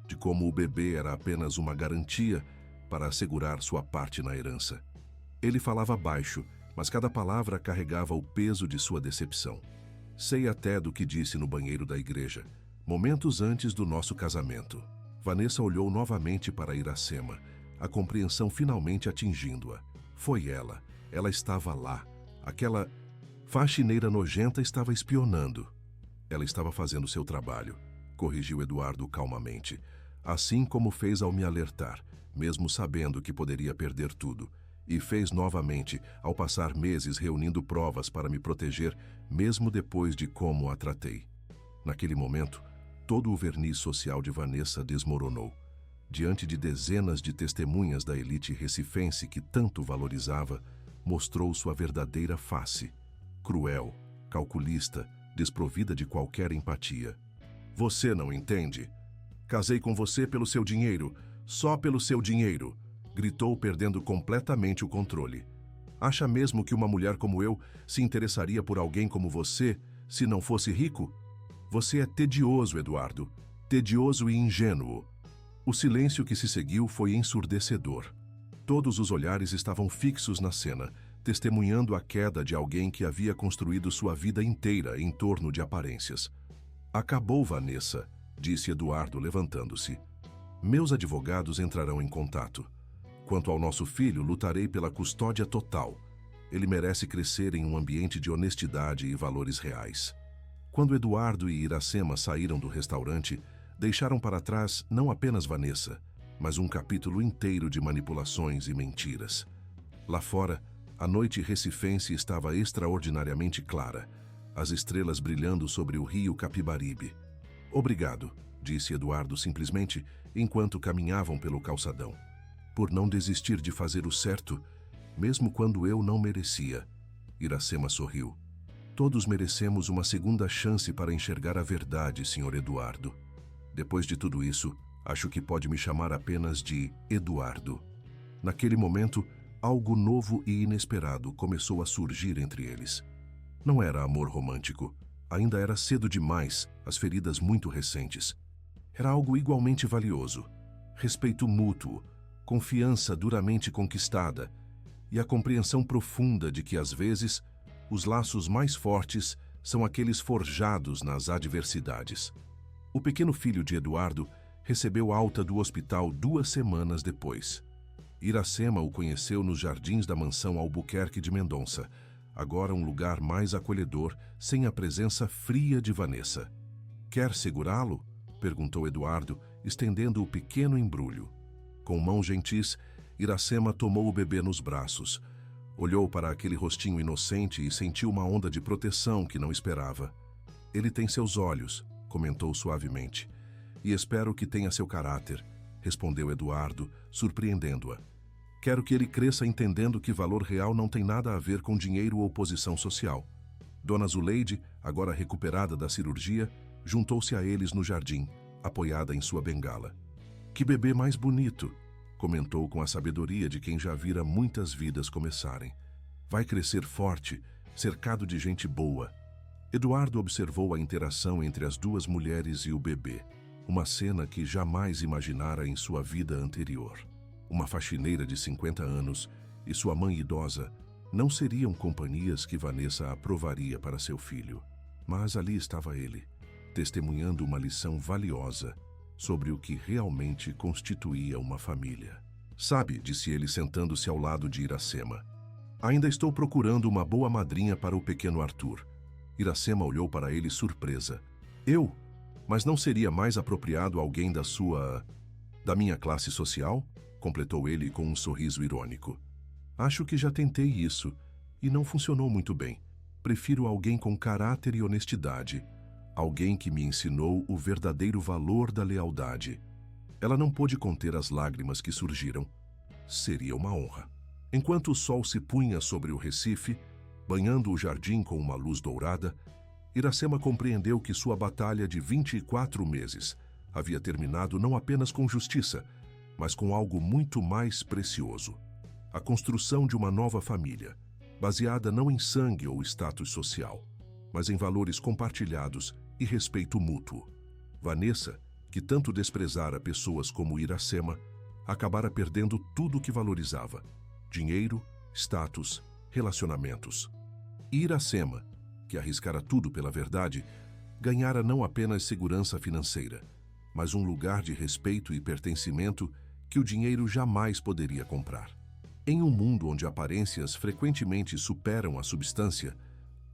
De como o bebê era apenas uma garantia para assegurar sua parte na herança. Ele falava baixo, mas cada palavra carregava o peso de sua decepção. Sei até do que disse no banheiro da igreja, Momentos antes do nosso casamento. Vanessa olhou novamente para Iracema, a compreensão finalmente atingindo-a. Foi ela. Ela estava lá. Aquela faxineira nojenta estava espionando. Ela estava fazendo seu trabalho, corrigiu Eduardo calmamente, assim como fez ao me alertar, mesmo sabendo que poderia perder tudo, e fez novamente ao passar meses reunindo provas para me proteger, mesmo depois de como a tratei. Naquele momento, todo o verniz social de Vanessa desmoronou. Diante de dezenas de testemunhas da elite recifense que tanto valorizava, mostrou sua verdadeira face. Cruel, calculista, desprovida de qualquer empatia. Você não entende? Casei com você pelo seu dinheiro, só pelo seu dinheiro, gritou perdendo completamente o controle. Acha mesmo que uma mulher como eu se interessaria por alguém como você se não fosse rico? Você é tedioso, Eduardo, tedioso e ingênuo. O silêncio que se seguiu foi ensurdecedor. Todos os olhares estavam fixos na cena, testemunhando a queda de alguém que havia construído sua vida inteira em torno de aparências. Acabou, Vanessa, disse Eduardo, levantando-se. Meus advogados entrarão em contato. Quanto ao nosso filho, lutarei pela custódia total. Ele merece crescer em um ambiente de honestidade e valores reais. Quando Eduardo e Iracema saíram do restaurante, deixaram para trás não apenas Vanessa, mas um capítulo inteiro de manipulações e mentiras. Lá fora, a noite recifense estava extraordinariamente clara, as estrelas brilhando sobre o rio Capibaribe. Obrigado, disse Eduardo simplesmente, enquanto caminhavam pelo calçadão. Por não desistir de fazer o certo, mesmo quando eu não merecia. Iracema sorriu. Todos merecemos uma segunda chance para enxergar a verdade, Sr. Eduardo. Depois de tudo isso, acho que pode me chamar apenas de Eduardo. Naquele momento, algo novo e inesperado começou a surgir entre eles. Não era amor romântico. Ainda era cedo demais, as feridas muito recentes. Era algo igualmente valioso. Respeito mútuo, confiança duramente conquistada e a compreensão profunda de que, às vezes, os laços mais fortes são aqueles forjados nas adversidades. O pequeno filho de Eduardo recebeu alta do hospital 2 semanas depois. Iracema o conheceu nos jardins da mansão Albuquerque de Mendonça, agora um lugar mais acolhedor, sem a presença fria de Vanessa. Quer segurá-lo? Perguntou Eduardo, estendendo o pequeno embrulho. Com mãos gentis, Iracema tomou o bebê nos braços. Olhou para aquele rostinho inocente e sentiu uma onda de proteção que não esperava. Ele tem seus olhos, comentou suavemente. E espero que tenha seu caráter, respondeu Eduardo, surpreendendo-a. Quero que ele cresça entendendo que valor real não tem nada a ver com dinheiro ou posição social. Dona Zuleide, agora recuperada da cirurgia, juntou-se a eles no jardim, apoiada em sua bengala. Que bebê mais bonito, comentou com a sabedoria de quem já vira muitas vidas começarem. Vai crescer forte, cercado de gente boa. Eduardo observou a interação entre as duas mulheres e o bebê, uma cena que jamais imaginara em sua vida anterior. Uma faxineira de 50 anos e sua mãe idosa não seriam companhias que Vanessa aprovaria para seu filho. Mas ali estava ele, testemunhando uma lição valiosa sobre o que realmente constituía uma família. Sabe, disse ele sentando-se ao lado de Iracema, ainda estou procurando uma boa madrinha para o pequeno Arthur. Iracema olhou para ele surpresa. Eu? Mas não seria mais apropriado alguém da minha classe social? Completou ele com um sorriso irônico. Acho que já tentei isso e não funcionou muito bem. Prefiro alguém com caráter e honestidade. Alguém que me ensinou o verdadeiro valor da lealdade. Ela não pôde conter as lágrimas que surgiram. Seria uma honra. Enquanto o sol se punha sobre o Recife, banhando o jardim com uma luz dourada, Iracema compreendeu que sua batalha de 24 meses havia terminado não apenas com justiça, mas com algo muito mais precioso. A construção de uma nova família, baseada não em sangue ou status social, mas em valores compartilhados e respeito mútuo. Vanessa, que tanto desprezara pessoas como Iracema, acabara perdendo tudo o que valorizava: dinheiro, status, relacionamentos. Iracema, que arriscara tudo pela verdade, ganhara não apenas segurança financeira, mas um lugar de respeito e pertencimento que o dinheiro jamais poderia comprar. Em um mundo onde aparências frequentemente superam a substância,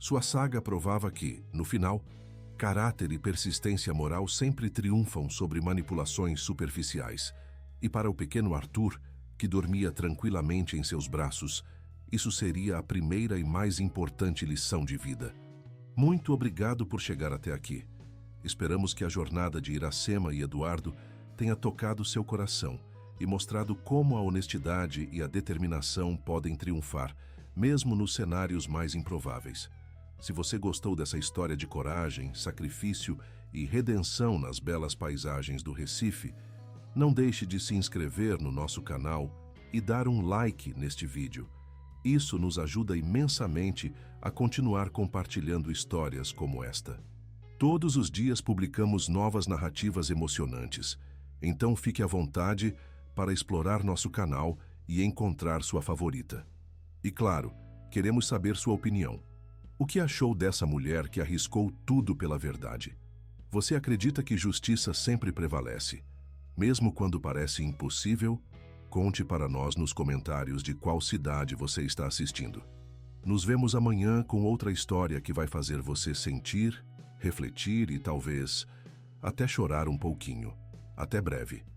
sua saga provava que, no final, caráter e persistência moral sempre triunfam sobre manipulações superficiais. E para o pequeno Arthur, que dormia tranquilamente em seus braços, isso seria a primeira e mais importante lição de vida. Muito obrigado por chegar até aqui. Esperamos que a jornada de Iracema e Eduardo tenha tocado seu coração e mostrado como a honestidade e a determinação podem triunfar, mesmo nos cenários mais improváveis. Se você gostou dessa história de coragem, sacrifício e redenção nas belas paisagens do Recife, não deixe de se inscrever no nosso canal e dar um like neste vídeo. Isso nos ajuda imensamente a continuar compartilhando histórias como esta. Todos os dias publicamos novas narrativas emocionantes, então fique à vontade para explorar nosso canal e encontrar sua favorita. E claro, queremos saber sua opinião. O que achou dessa mulher que arriscou tudo pela verdade? Você acredita que justiça sempre prevalece, mesmo quando parece impossível? Conte para nós nos comentários de qual cidade você está assistindo. Nos vemos amanhã com outra história que vai fazer você sentir, refletir e talvez até chorar um pouquinho. Até breve.